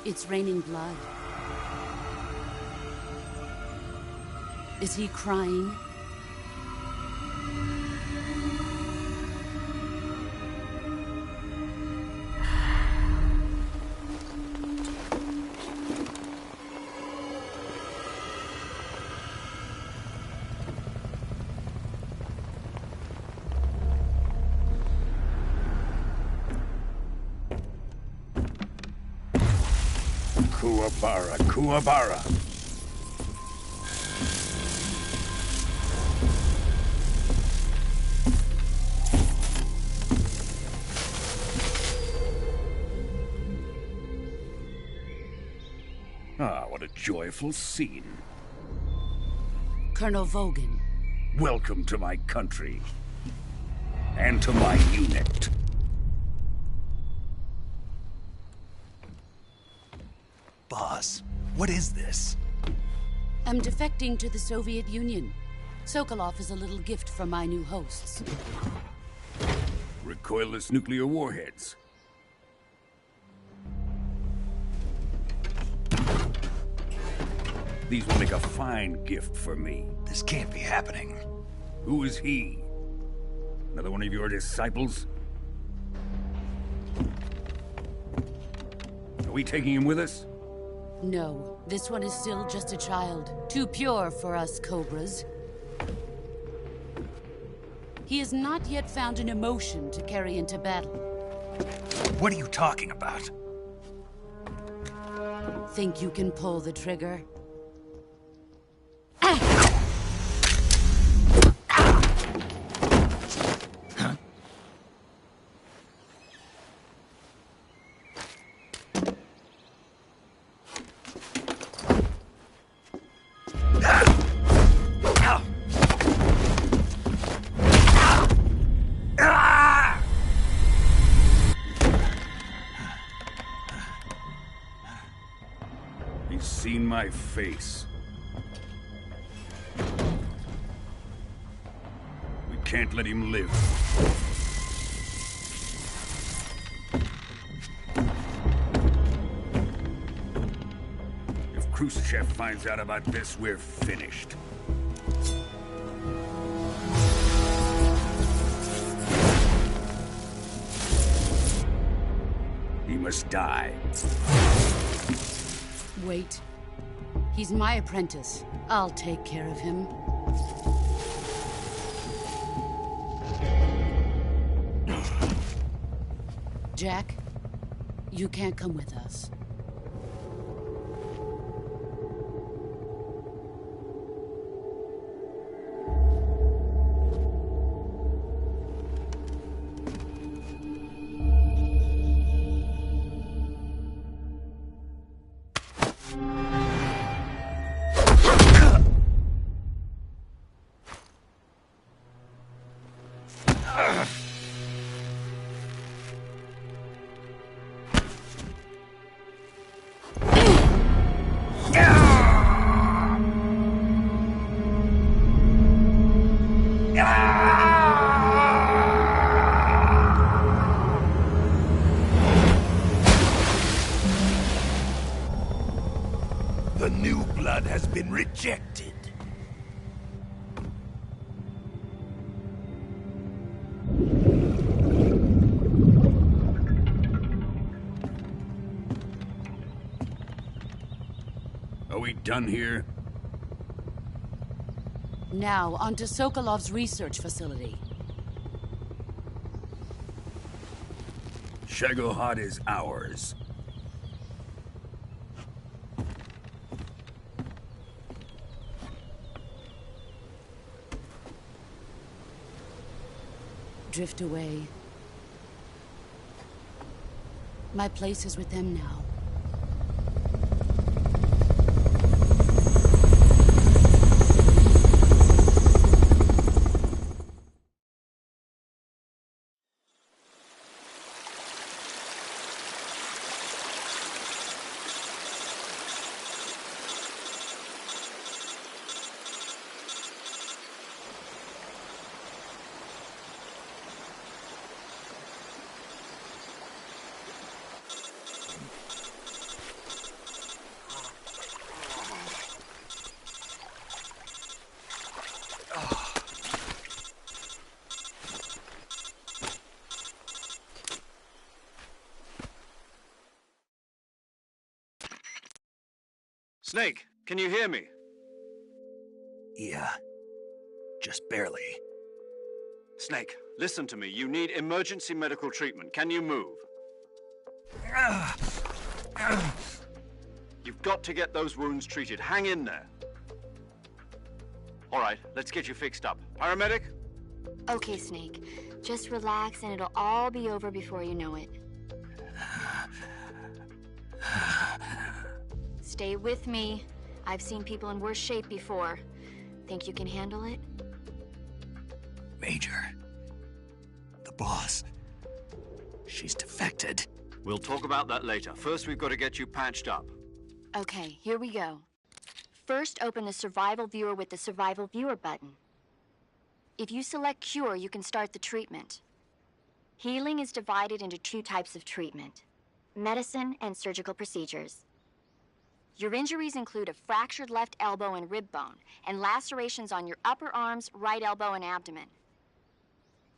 It's raining blood. Is he crying? Kuwabara, Kuwabara. Ah, what a joyful scene. Colonel Vogan. Welcome to my country. And to my unit. Boss, what is this? I'm defecting to the Soviet Union. Sokolov is a little gift from my new hosts. Recoilless nuclear warheads. These will make a fine gift for me. This can't be happening. Who is he? Another one of your disciples? Are we taking him with us? No, this one is still just a child. Too pure for us Cobras. He has not yet found an emotion to carry into battle. What are you talking about? Think you can pull the trigger? He's seen my face. We can't let him live. If Khrushchev finds out about this, we're finished. He must die. Wait. He's my apprentice. I'll take care of him. Jack, you can't come with us. The new blood has been rejected. Are we done here? Now, on to Sokolov's research facility. Shagohod is ours. Drift away. My place is with them now. Snake, can you hear me? Yeah. Just barely. Snake, listen to me. You need emergency medical treatment. Can you move? You've got to get those wounds treated. Hang in there. All right, let's get you fixed up. Paramedic? Okay, Snake. Just relax and it'll all be over before you know it. Stay with me. I've seen people in worse shape before. Think you can handle it? Major. The boss. She's defected. We'll talk about that later. First, we've got to get you patched up. Okay, here we go. First, open the Survival Viewer with the Survival Viewer button. If you select Cure, you can start the treatment. Healing is divided into two types of treatment: medicine and surgical procedures. Your injuries include a fractured left elbow and rib bone, and lacerations on your upper arms, right elbow, and abdomen.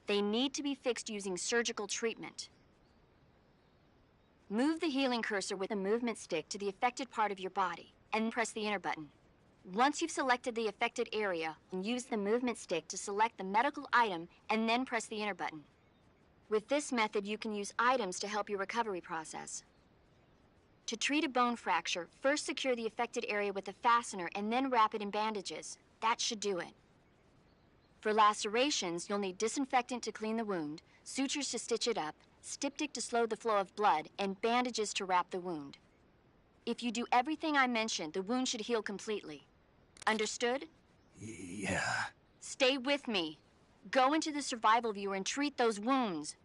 They need to be fixed using surgical treatment. Move the healing cursor with the movement stick to the affected part of your body, and press the enter button. Once you've selected the affected area, use the movement stick to select the medical item, and then press the enter button. With this method, you can use items to help your recovery process. To treat a bone fracture, first secure the affected area with a fastener and then wrap it in bandages. That should do it. For lacerations, you'll need disinfectant to clean the wound, sutures to stitch it up, styptic to slow the flow of blood, and bandages to wrap the wound. If you do everything I mentioned, the wound should heal completely. Understood? Yeah. Stay with me. Go into the Survival Viewer and treat those wounds.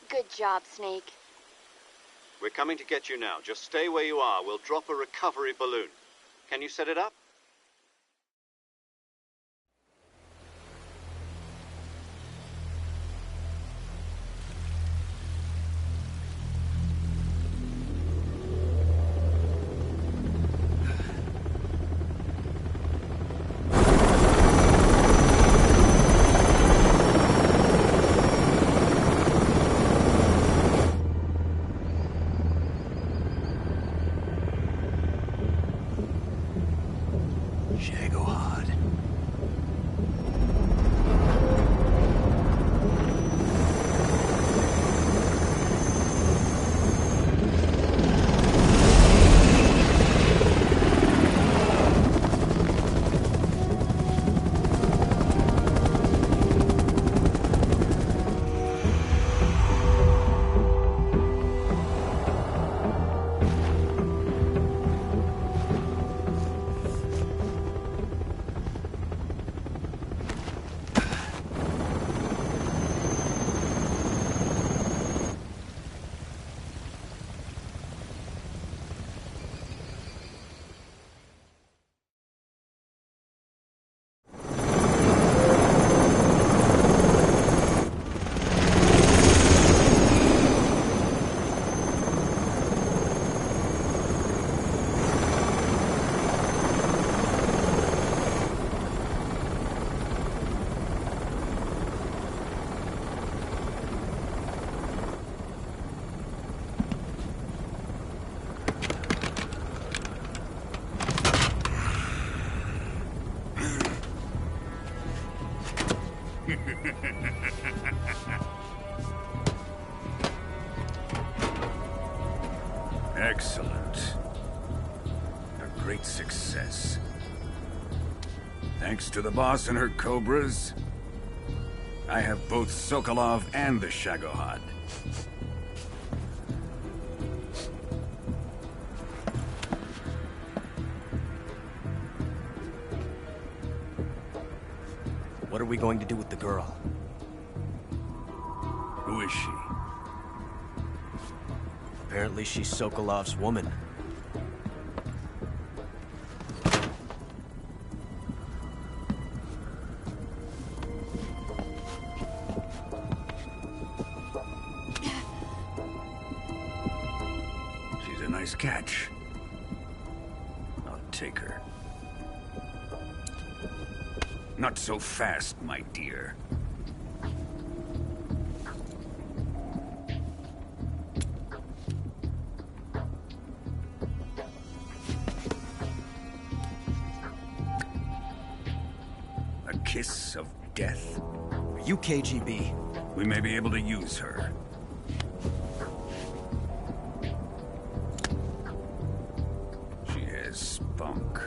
Good job, Snake. We're coming to get you now. Just stay where you are. We'll drop a recovery balloon. Can you set it up? Shagohod. Excellent. A great success. Thanks to the boss and her cobras, I have both Sokolov and the Shagohod. What are we going to do with the girl? Who is she? Apparently she's Sokolov's woman. She's a nice catch. I'll take her. Not so fast, my dear. A kiss of death? Are you KGB? We may be able to use her. She has spunk.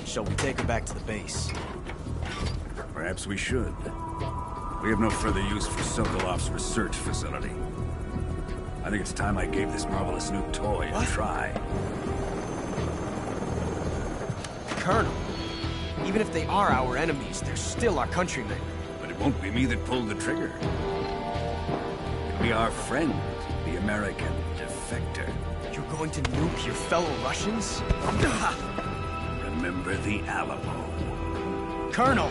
Shall we take her back to the base? Perhaps we should. We have no further use for Sokolov's research facility. I think it's time I gave this marvelous new toy a try. Colonel, even if they are our enemies, they're still our countrymen. But it won't be me that pulled the trigger. It'll be our friend, the American defector. You're going to nuke your fellow Russians? Remember the Alamo. Colonel!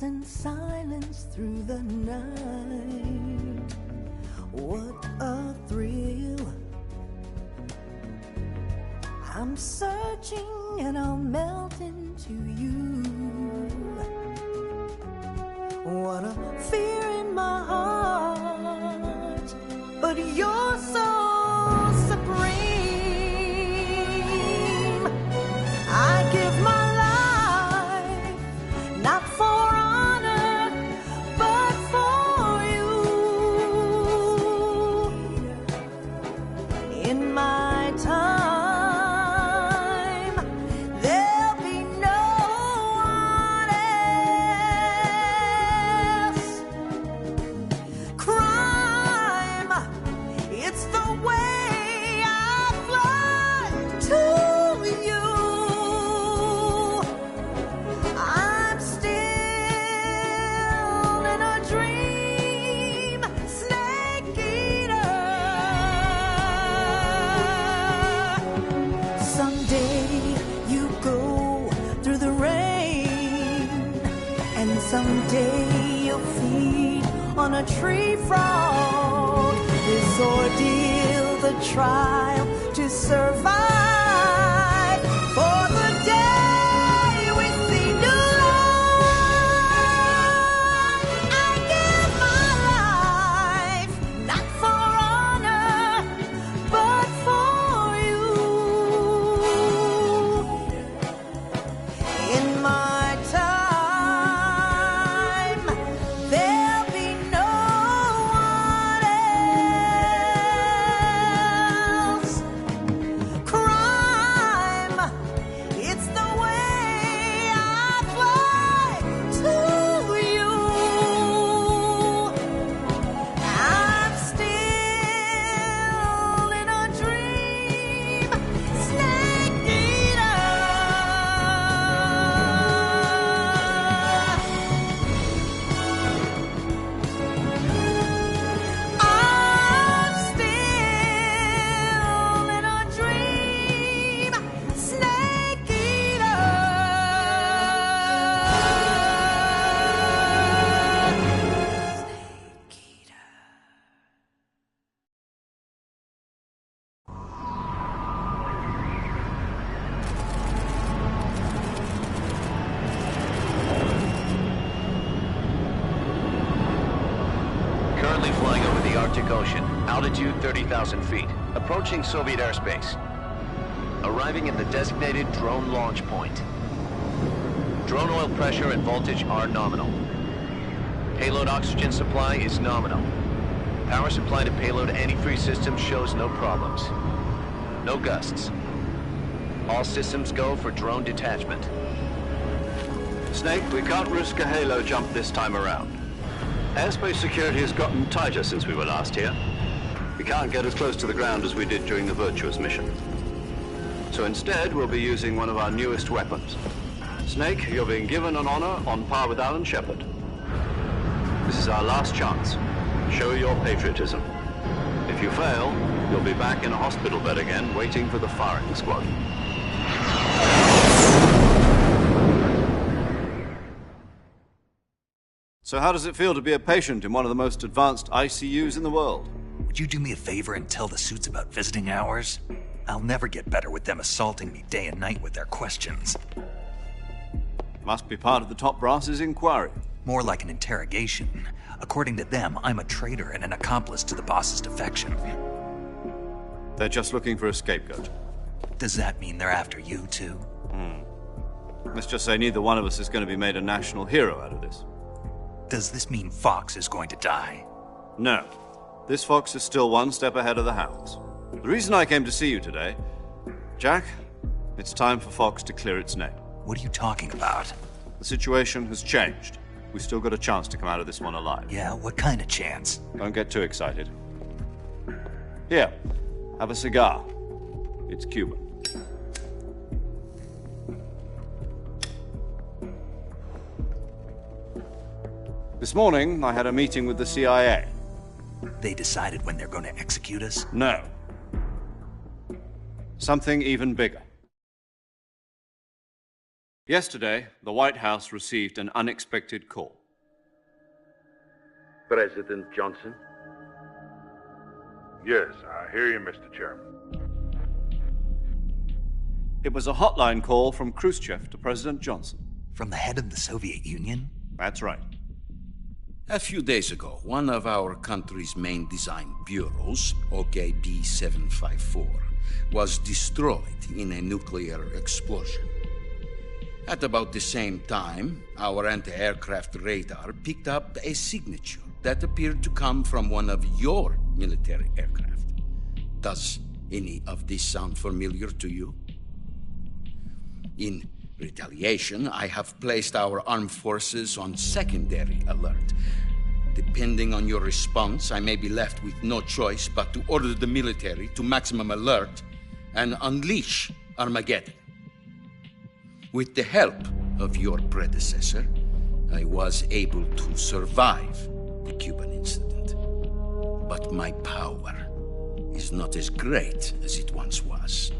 and silence through the night. What a thrill. I'm searching and I'll melt into you. What a fear in my heart, but you're so supreme. I give my life, not for honor, but for you. In my time, there'll be no one else. Crime, it's the way I fly to you. I'm still in a dream, snake eater. Someday you go through the rain, and someday you'll feed on a tree frog. This ordeal, the trial to survive, for the day we see new life. I give my life, not for honor, but for you. In my time, there'll be no one else. Crime, it's the way I fly to you. I'm still in a dream, snake eater. I'm still in a dream, snake eater. Currently flying over the Arctic Ocean, altitude 30,000 feet, approaching Soviet airspace. Arriving at the designated drone launch point. Drone oil pressure and voltage are nominal. Payload oxygen supply is nominal. Power supply to payload antifreeze system shows no problems. No gusts. All systems go for drone detachment. Snake, we can't risk a halo jump this time around. Airspace security has gotten tighter since we were last here. We can't get as close to the ground as we did during the Virtuous mission. So instead, we'll be using one of our newest weapons. Snake, you're being given an honor on par with Alan Shepard. This is our last chance. Show your patriotism. If you fail, you'll be back in a hospital bed again, waiting for the firing squad. So how does it feel to be a patient in one of the most advanced ICUs in the world? Would you do me a favor and tell the suits about visiting hours? I'll never get better with them assaulting me day and night with their questions. Must be part of the top brass's inquiry. More like an interrogation. According to them, I'm a traitor and an accomplice to the boss's defection. They're just looking for a scapegoat. Does that mean they're after you, too? Let's just say neither one of us is going to be made a national hero out of this. Does this mean Fox is going to die? No. This Fox is still one step ahead of the hounds. The reason I came to see you today... Jack, it's time for Fox to clear its name. What are you talking about? The situation has changed. We've still got a chance to come out of this one alive. Yeah, what kind of chance? Don't get too excited. Here, have a cigar. It's Cuban. This morning, I had a meeting with the CIA. They decided when they're going to execute us? No. Something even bigger. Yesterday, the White House received an unexpected call. President Johnson? Yes, I hear you, Mr. Chairman. It was a hotline call from Khrushchev to President Johnson. From the head of the Soviet Union? That's right. A few days ago, one of our country's main design bureaus, OKB 754, was destroyed in a nuclear explosion. At about the same time, our anti-aircraft radar picked up a signature that appeared to come from one of your military aircraft. Does any of this sound familiar to you? In retaliation, I have placed our armed forces on secondary alert. Depending on your response, I may be left with no choice but to order the military to maximum alert and unleash Armageddon. With the help of your predecessor, I was able to survive the Cuban incident. But my power is not as great as it once was.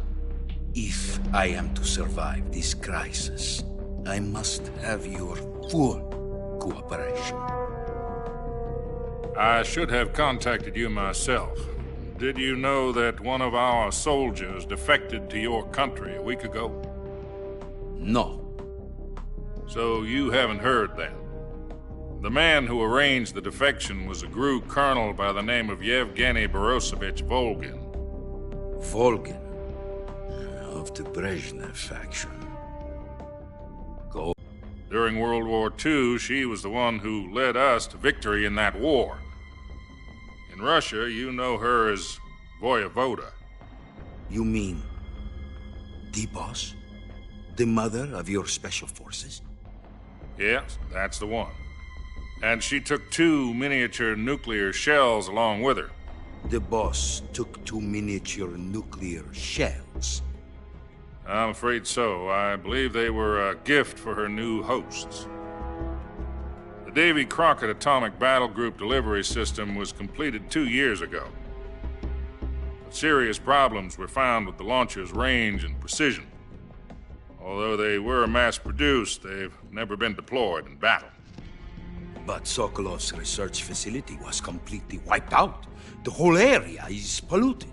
If I am to survive this crisis, I must have your full cooperation. I should have contacted you myself. Did you know that one of our soldiers defected to your country a week ago? No. So you haven't heard then? The man who arranged the defection was a GRU colonel by the name of Yevgeny Borisovich Volgin. Volgin? Of the Brezhnev faction. Go. During World War II, she was the one who led us to victory in that war. In Russia, you know her as Voyevoda. You mean the boss? The mother of your special forces? Yes, that's the one. And she took 2 miniature nuclear shells along with her. The boss took 2 miniature nuclear shells? I'm afraid so. I believe they were a gift for her new hosts. The Davy Crockett Atomic Battle Group delivery system was completed 2 years ago. But serious problems were found with the launcher's range and precision. Although they were mass-produced, they've never been deployed in battle. But Sokolov's research facility was completely wiped out. The whole area is polluted.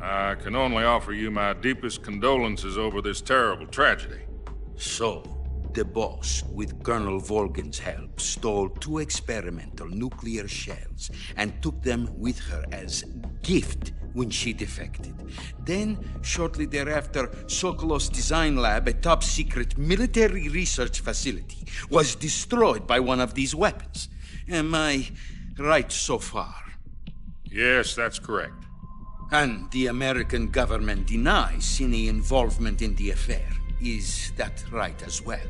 I can only offer you my deepest condolences over this terrible tragedy. So, the boss, with Colonel Volgin's help, stole 2 experimental nuclear shells and took them with her as gift when she defected. Then, shortly thereafter, Sokolov's design lab, a top-secret military research facility, was destroyed by one of these weapons. Am I right so far? Yes, that's correct. And the American government denies any involvement in the affair. Is that right as well?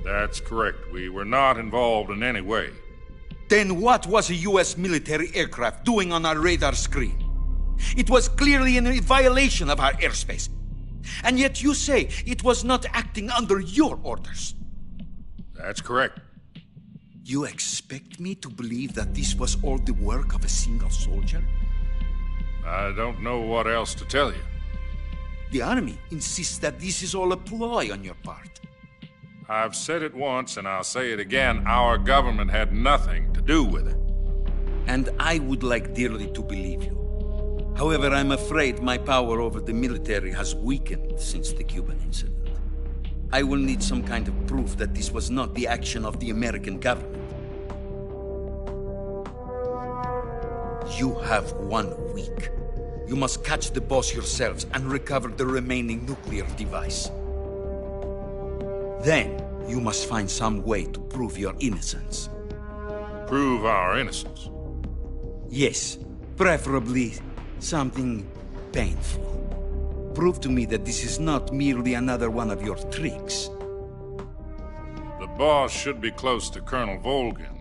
That's correct. We were not involved in any way. Then what was a U.S. military aircraft doing on our radar screen? It was clearly in violation of our airspace. And yet you say it was not acting under your orders. That's correct. You expect me to believe that this was all the work of a single soldier? I don't know what else to tell you. The army insists that this is all a ploy on your part. I've said it once and I'll say it again. Our government had nothing to do with it. And I would like dearly to believe you. However, I'm afraid my power over the military has weakened since the Cuban incident. I will need some kind of proof that this was not the action of the American government. You have 1 week. You must catch the boss yourselves and recover the remaining nuclear device. Then, you must find some way to prove your innocence. Prove our innocence? Yes, preferably something painful. Prove to me that this is not merely another one of your tricks. The boss should be close to Colonel Volgin.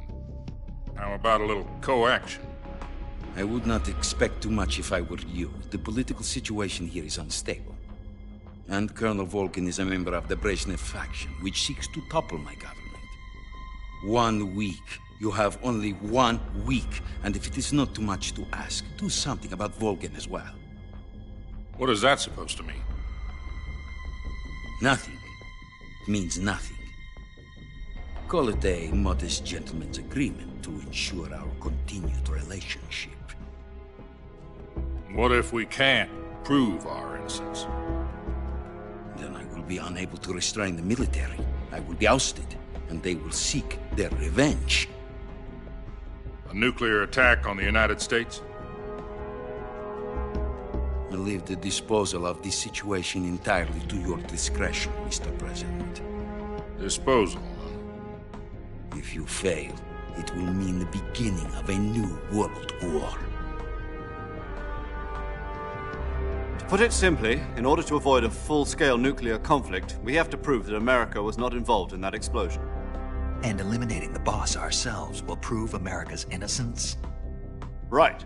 How about a little coaction? I would not expect too much if I were you. The political situation here is unstable. And Colonel Volgin is a member of the Brezhnev faction, which seeks to topple my government. 1 week. You have only 1 week. And if it is not too much to ask, do something about Volgin as well. What is that supposed to mean? Nothing. means nothing. Call it a modest gentleman's agreement to ensure our continued relationship. What if we can't prove our innocence? Then I will be unable to restrain the military. I will be ousted, and they will seek their revenge. A nuclear attack on the United States? I leave the disposal of this situation entirely to your discretion, Mr. President. Disposal? If you fail, it will mean the beginning of a new world war. To put it simply, in order to avoid a full-scale nuclear conflict, we have to prove that America was not involved in that explosion. And eliminating the boss ourselves will prove America's innocence? Right.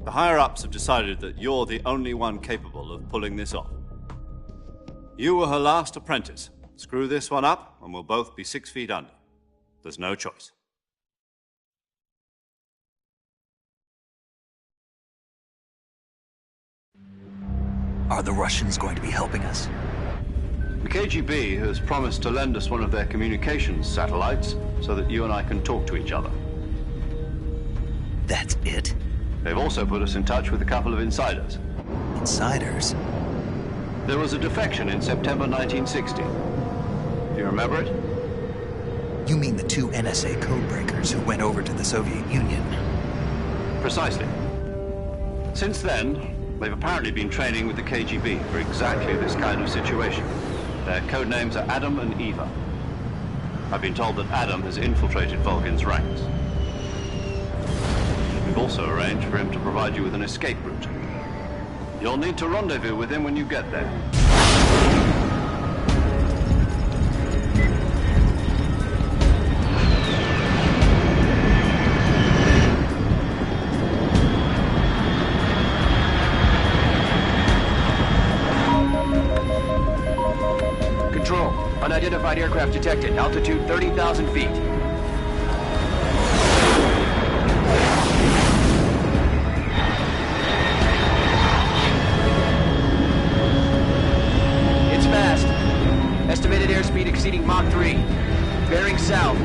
The higher-ups have decided that you're the only one capable of pulling this off. You were her last apprentice. Screw this one up, and we'll both be 6 feet under. There's no choice. Are the Russians going to be helping us? The KGB has promised to lend us one of their communications satellites so that you and I can talk to each other. That's it? They've also put us in touch with a couple of insiders. Insiders? There was a defection in September 1960. Do you remember it? You mean the 2 NSA codebreakers who went over to the Soviet Union? Precisely. Since then, they've apparently been training with the KGB for exactly this kind of situation. Their code names are Adam and Eva. I've been told that Adam has infiltrated Volgin's ranks. We've also arranged for him to provide you with an escape route. You'll need to rendezvous with him when you get there. Control, unidentified aircraft detected. Altitude 30,000 feet. It's fast. Estimated airspeed exceeding Mach 3. Bearing south.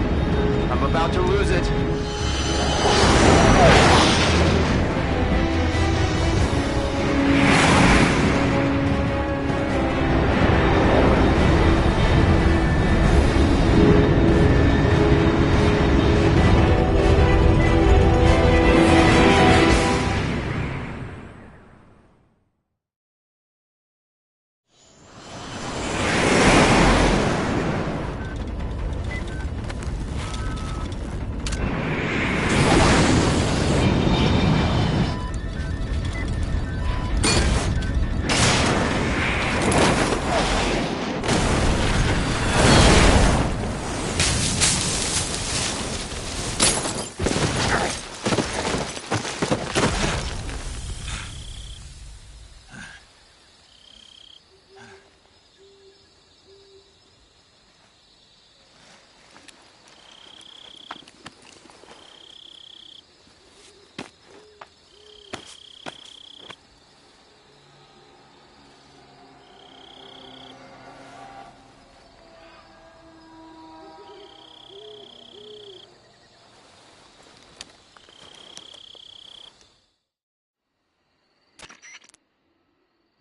I'm about to lose it.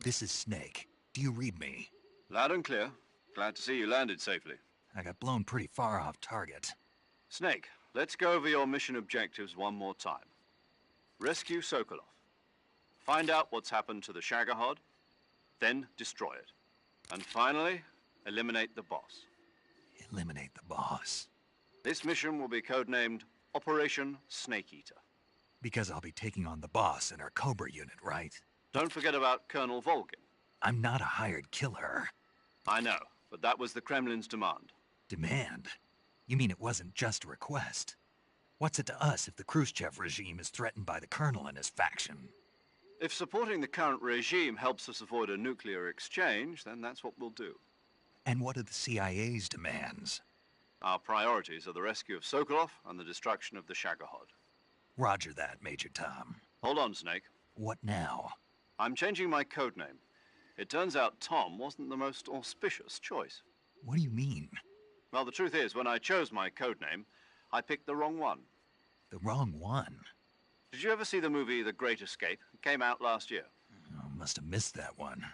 This is Snake. Do you read me? Loud and clear. Glad to see you landed safely. I got blown pretty far off target. Snake, let's go over your mission objectives one more time. Rescue Sokolov. Find out what's happened to the Shagohod, then destroy it. And finally, eliminate the boss. Eliminate the boss? This mission will be codenamed Operation Snake Eater. Because I'll be taking on the boss in our Cobra unit, right? Don't forget about Colonel Volgin. I'm not a hired killer. I know, but that was the Kremlin's demand. Demand? You mean it wasn't just a request? What's it to us if the Khrushchev regime is threatened by the Colonel and his faction? If supporting the current regime helps us avoid a nuclear exchange, then that's what we'll do. And what are the CIA's demands? Our priorities are the rescue of Sokolov and the destruction of the Shagohod. Roger that, Major Tom. Hold on, Snake. What now? I'm changing my codename. It turns out Tom wasn't the most auspicious choice. What do you mean? Well, the truth is, when I chose my code name, I picked the wrong one. The wrong one? Did you ever see the movie The Great Escape? It came out last year. Oh, must have missed that one.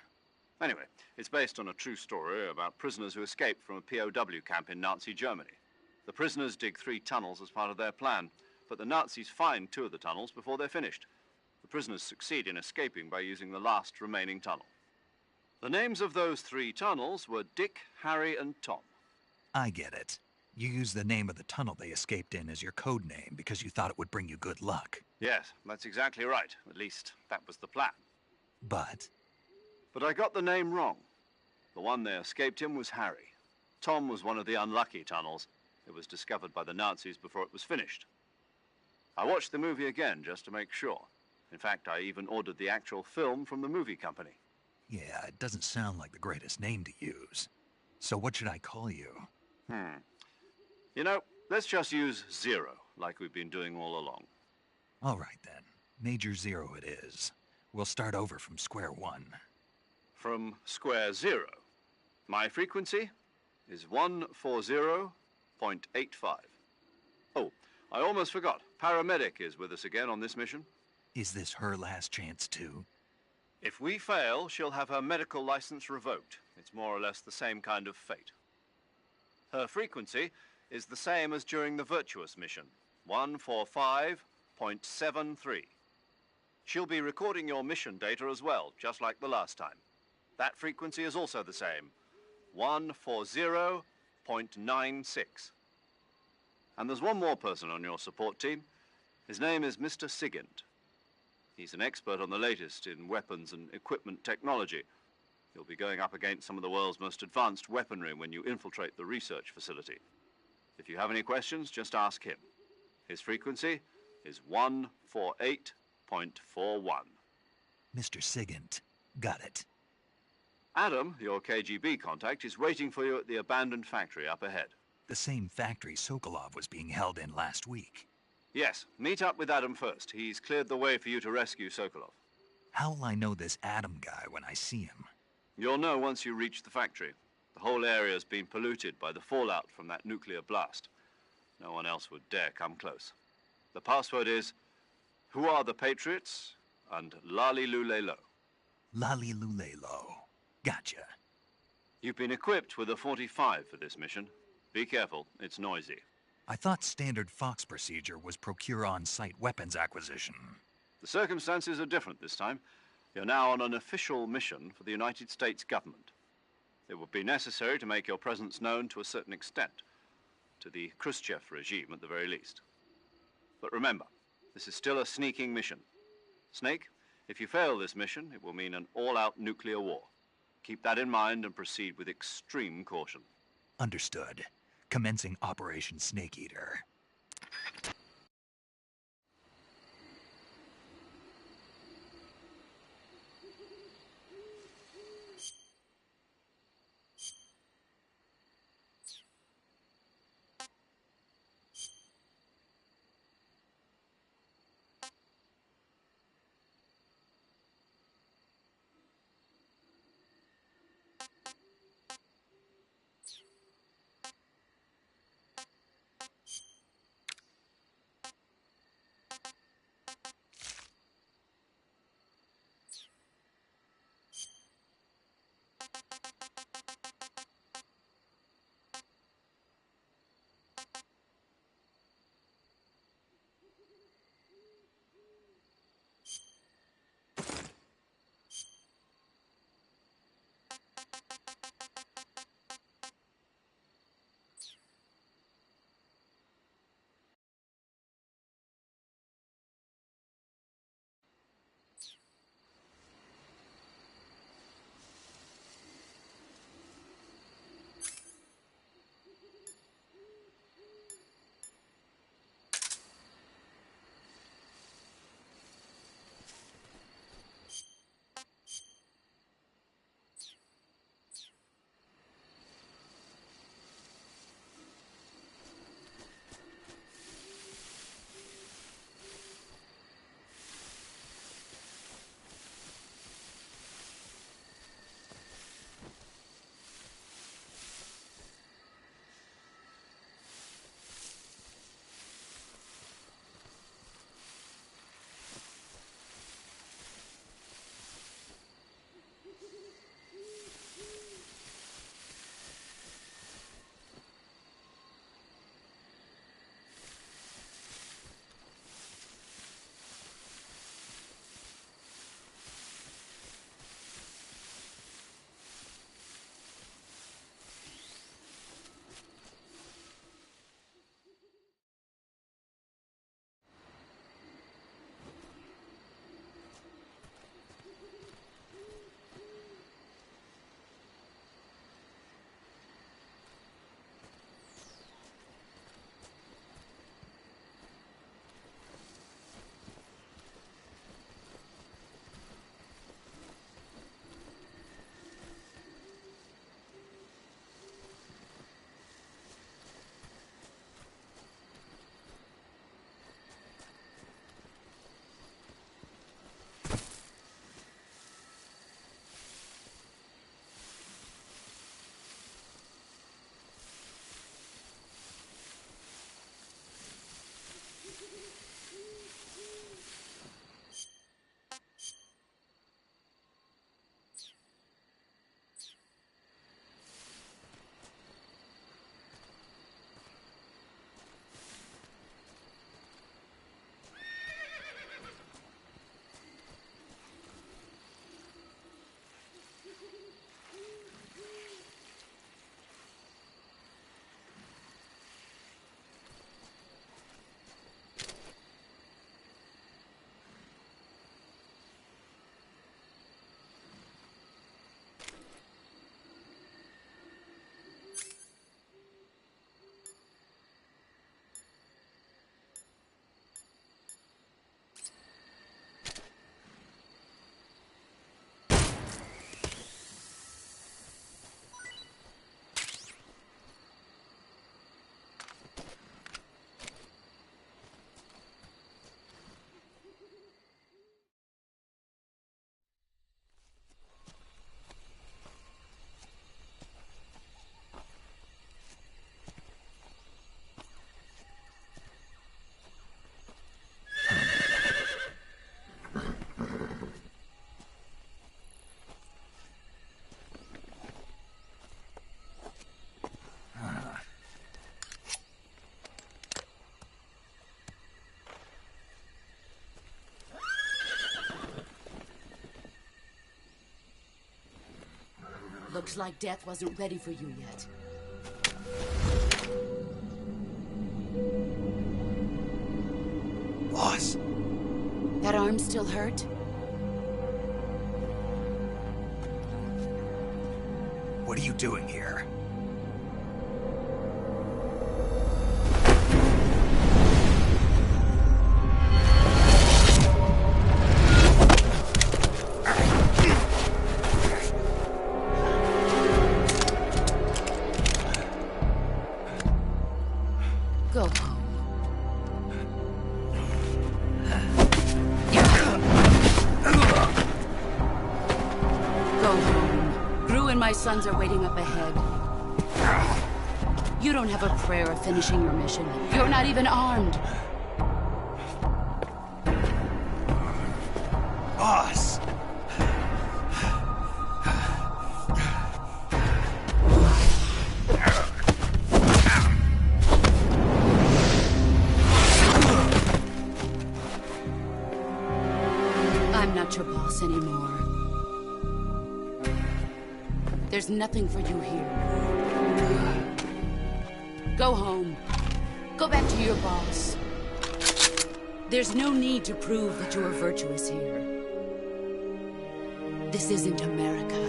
Anyway, it's based on a true story about prisoners who escaped from a POW camp in Nazi Germany. The prisoners dig 3 tunnels as part of their plan, but the Nazis find 2 of the tunnels before they're finished. The prisoners succeed in escaping by using the last remaining tunnel. The names of those 3 tunnels were Dick, Harry, and Tom. I get it. You used the name of the tunnel they escaped in as your code name because you thought it would bring you good luck. Yes, that's exactly right. At least, that was the plan. But I got the name wrong. The one they escaped in was Harry. Tom was one of the unlucky tunnels. It was discovered by the Nazis before it was finished. I watched the movie again just to make sure. In fact, I even ordered the actual film from the movie company. yeah, it doesn't sound like the greatest name to use. So what should I call you? You know, let's just use Zero, like we've been doing all along. All right, then. Major Zero it is. We'll start over from square one. From square 0. My frequency is 140.85. Oh, I almost forgot. Paramedic is with us again on this mission. Is this her last chance, too? If we fail, she'll have her medical license revoked. It's more or less the same kind of fate. Her frequency is the same as during the Virtuous mission, 145.73. She'll be recording your mission data as well, just like the last time. That frequency is also the same, 140.96. And there's one more person on your support team. His name is Mr. Sigint. He's an expert on the latest in weapons and equipment technology. You'll be going up against some of the world's most advanced weaponry when you infiltrate the research facility. If you have any questions, just ask him. His frequency is 148.41. Mr. Sigint. Got it. Adam, your KGB contact, is waiting for you at the abandoned factory up ahead. The same factory Sokolov was being held in last week. Yes, meet up with Adam first. He's cleared the way for you to rescue Sokolov. How will I know this Adam guy when I see him? You'll know once you reach the factory. The whole area's been polluted by the fallout from that nuclear blast. No one else would dare come close. The password is, "Who are the Patriots?" and Lali Lule Lo. Lali Lule Lo. Gotcha. You've been equipped with a 45 for this mission. Be careful, it's noisy. I thought standard Fox procedure was procure on-site weapons acquisition. The circumstances are different this time. You're now on an official mission for the United States government. It would be necessary to make your presence known to a certain extent, to the Khrushchev regime at the very least. But remember, this is still a sneaking mission. Snake, if you fail this mission, it will mean an all-out nuclear war. Keep that in mind and proceed with extreme caution. Understood. Commencing Operation Snake Eater. Looks like death wasn't ready for you yet. Boss. That arm still hurt? What are you doing here? Go home. Go home. Gru and my sons are waiting up ahead. You don't have a prayer of finishing your mission. You're not even armed. Boss! I'm not your boss anymore. There's nothing for you here. Go home. Go back to your boss. There's no need to prove that you are virtuous here. This isn't America.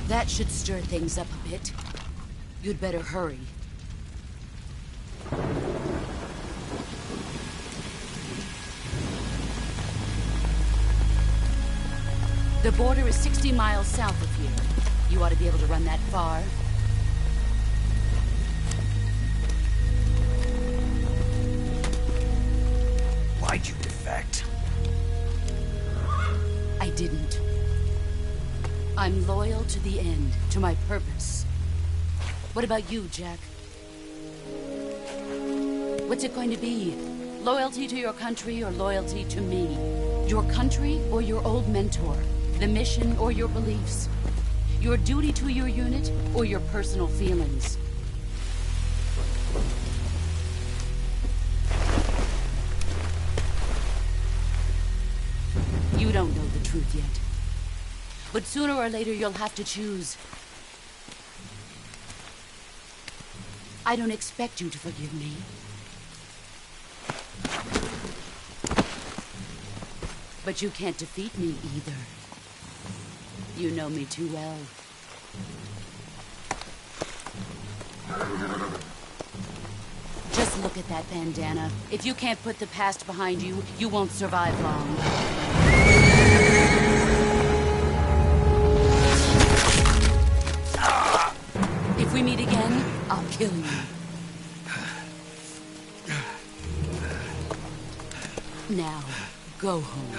That should stir things up a bit. You'd better hurry. The border is 60 miles south of here. You ought to be able to run that far. Why'd you defect? I didn't. I'm loyal to the end, to my purpose. What about you, Jack? What's it going to be? Loyalty to your country or loyalty to me? Your country or your old mentor? The mission or your beliefs? Your duty to your unit or your personal feelings? You don't know the truth yet. But sooner or later, you'll have to choose. I don't expect you to forgive me. But you can't defeat me either. You know me too well. Just look at that bandana. If you can't put the past behind you, you won't survive long. If we meet again, I'll kill you. Now, go home.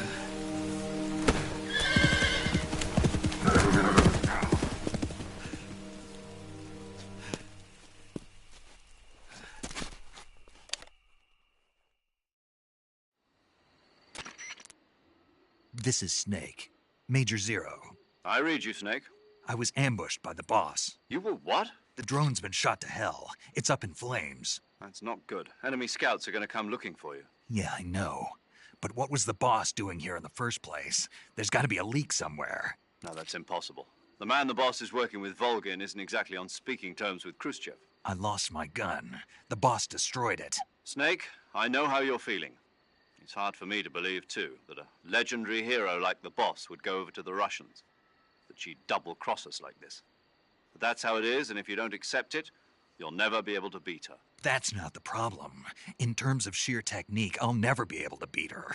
This is Snake. Major Zero. I read you, Snake. I was ambushed by the boss. You were what? The drone's been shot to hell. It's up in flames. That's not good. Enemy scouts are going to come looking for you. Yeah, I know. But what was the boss doing here in the first place? There's got to be a leak somewhere. No, that's impossible. The man the boss is working with, Volgin, isn't exactly on speaking terms with Khrushchev. I lost my gun. The boss destroyed it. Snake, I know how you're feeling. It's hard for me to believe, too, that a legendary hero like the boss would go over to the Russians. That she'd double-cross us like this. But that's how it is, and if you don't accept it, you'll never be able to beat her. That's not the problem. In terms of sheer technique, I'll never be able to beat her.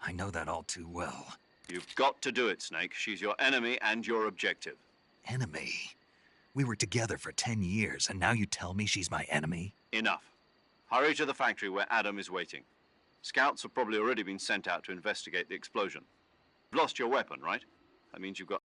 I know that all too well. You've got to do it, Snake. She's your enemy and your objective. Enemy? We were together for 10 years, and now you tell me she's my enemy? Enough. Hurry to the factory where Adam is waiting. Scouts have probably already been sent out to investigate the explosion. You've lost your weapon, right? That means you've got...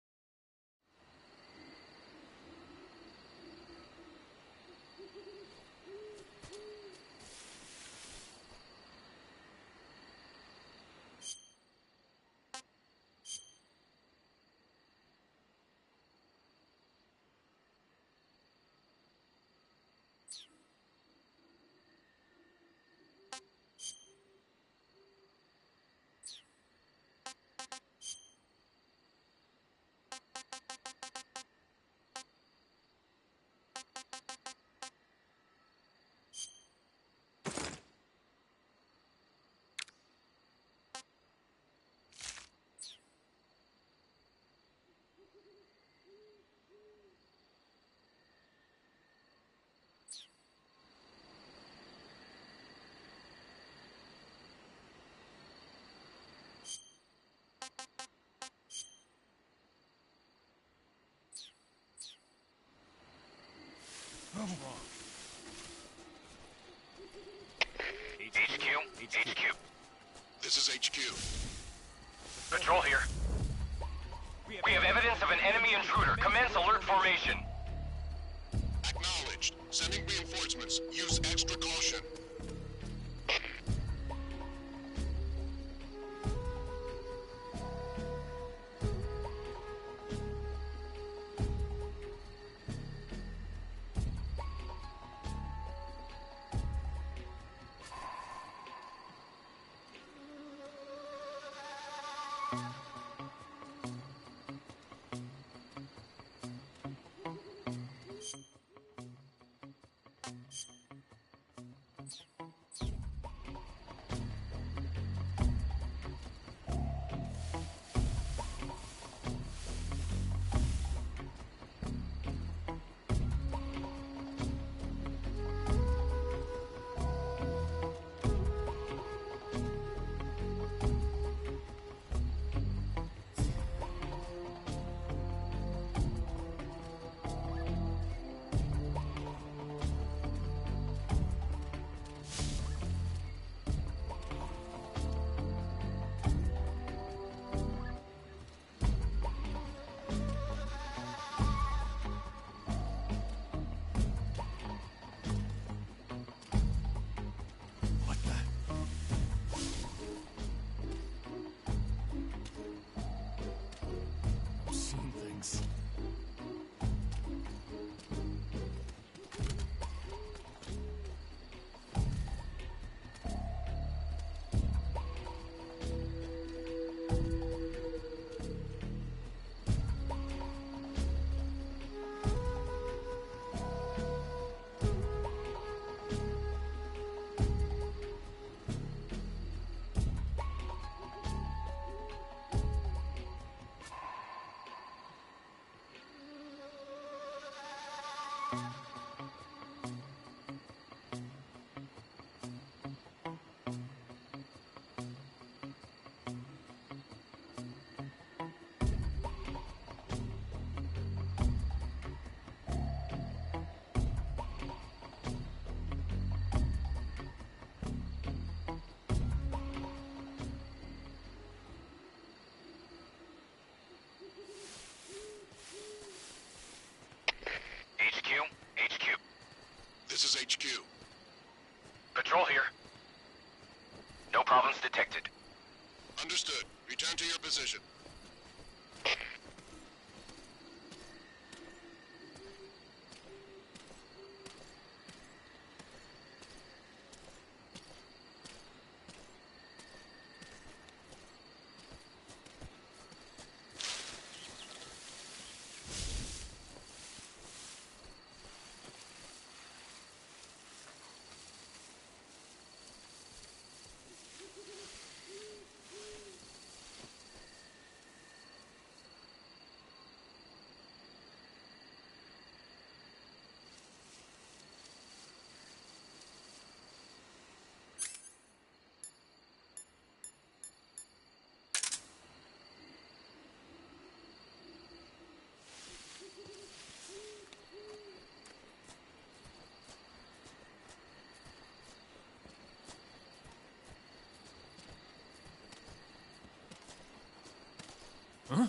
HQ. This is HQ. Patrol here. We have evidence of an enemy intruder. Commence alert formation. Acknowledged. Sending reinforcements. Use extra caution. This is HQ. Patrol here. No problems detected. Understood. Return to your position. Huh?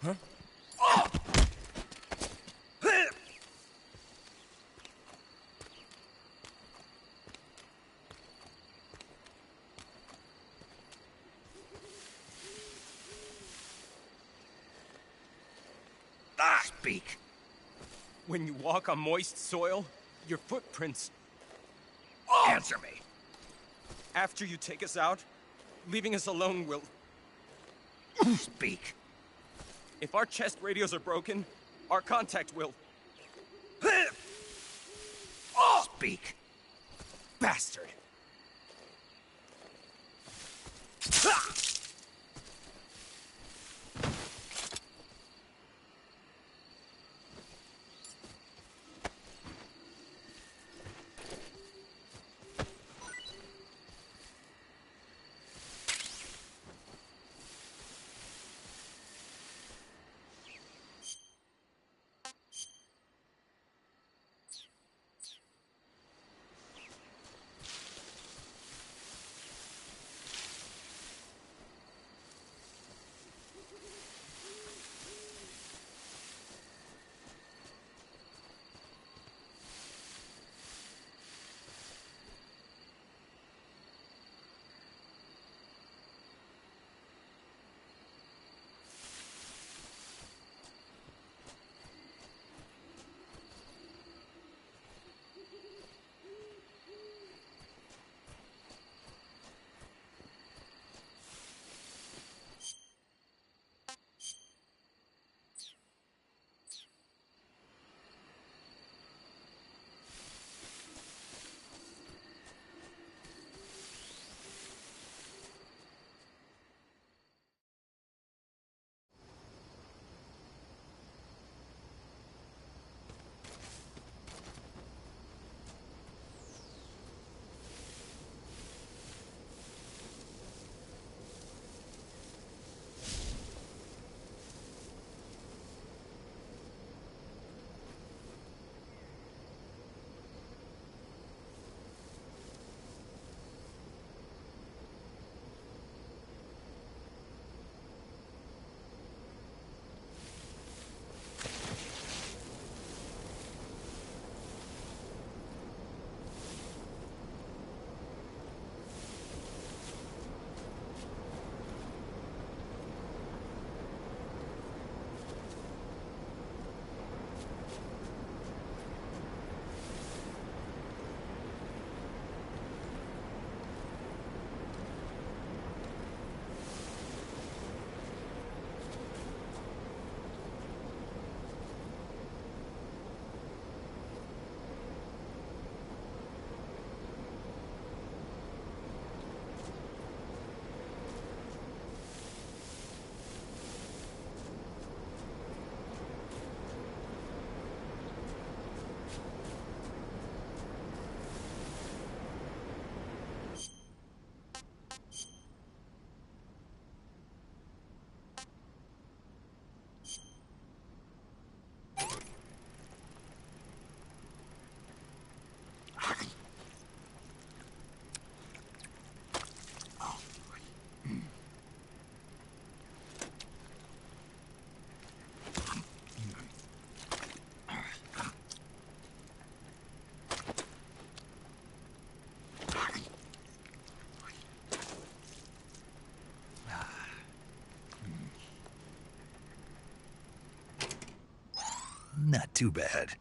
Huh? Speak. When you walk on moist soil, your footprints... Answer me. After you take us out, leaving us alone will... Speak. If our chest radios are broken, our contact will... Speak. Bastard! Not too bad.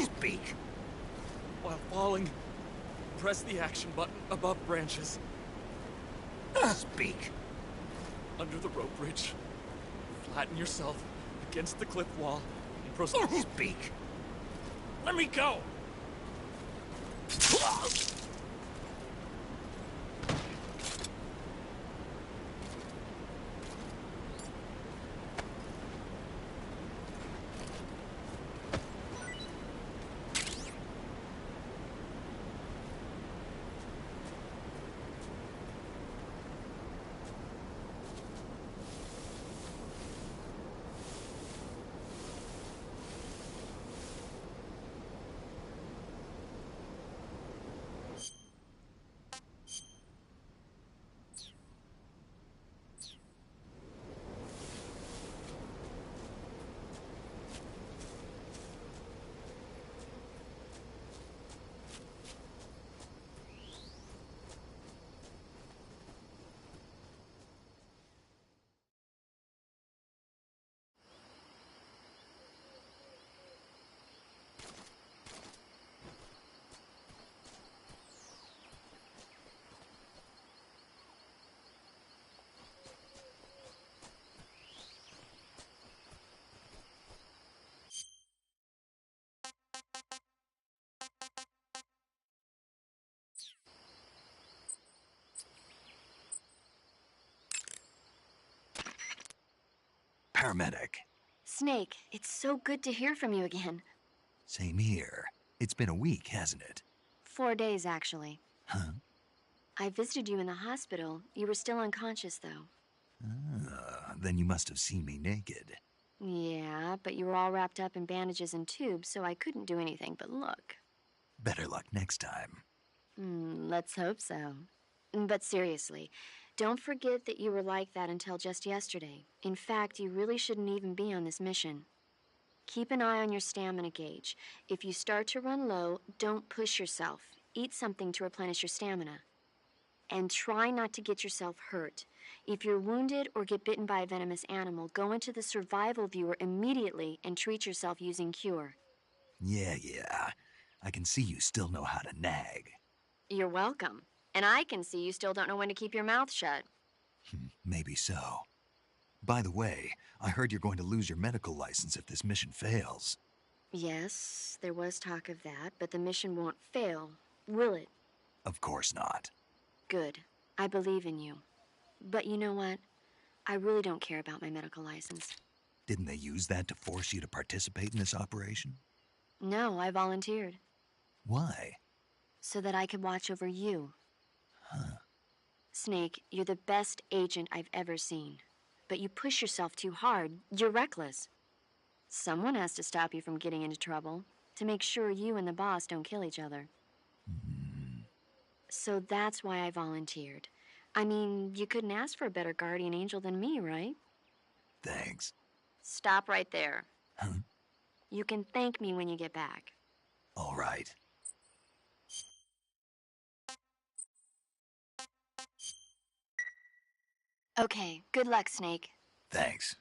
Speak. While falling, press the action button above branches. Speak. Under the rope bridge. Flatten yourself against the cliff wall and proceed. Speak. Let me go! Paramedic. Snake, it's so good to hear from you again. Same here. It's been a week, hasn't it? 4 days, actually. Huh? I visited you in the hospital. You were still unconscious, though. Then you must have seen me naked. Yeah, but you were all wrapped up in bandages and tubes, so I couldn't do anything but look. Better luck next time. Let's hope so. But seriously, don't forget that you were like that until just yesterday. In fact, you really shouldn't even be on this mission. Keep an eye on your stamina gauge. If you start to run low, don't push yourself. Eat something to replenish your stamina. And try not to get yourself hurt. If you're wounded or get bitten by a venomous animal, go into the survival viewer immediately and treat yourself using Cure. Yeah. I can see you still know how to nag. You're welcome. And I can see you still don't know when to keep your mouth shut. Maybe so. By the way, I heard you're going to lose your medical license if this mission fails. Yes, there was talk of that, but the mission won't fail, will it? Of course not. Good. I believe in you. But you know what? I really don't care about my medical license. Didn't they use that to force you to participate in this operation? No, I volunteered. Why? So that I could watch over you. Huh. Snake, you're the best agent I've ever seen. But you push yourself too hard. You're reckless. Someone has to stop you from getting into trouble, to make sure you and the boss don't kill each other. So that's why I volunteered. I mean, you couldn't ask for a better guardian angel than me, right? Thanks. Stop right there. Huh? You can thank me when you get back. All right. Okay, good luck, Snake. Thanks.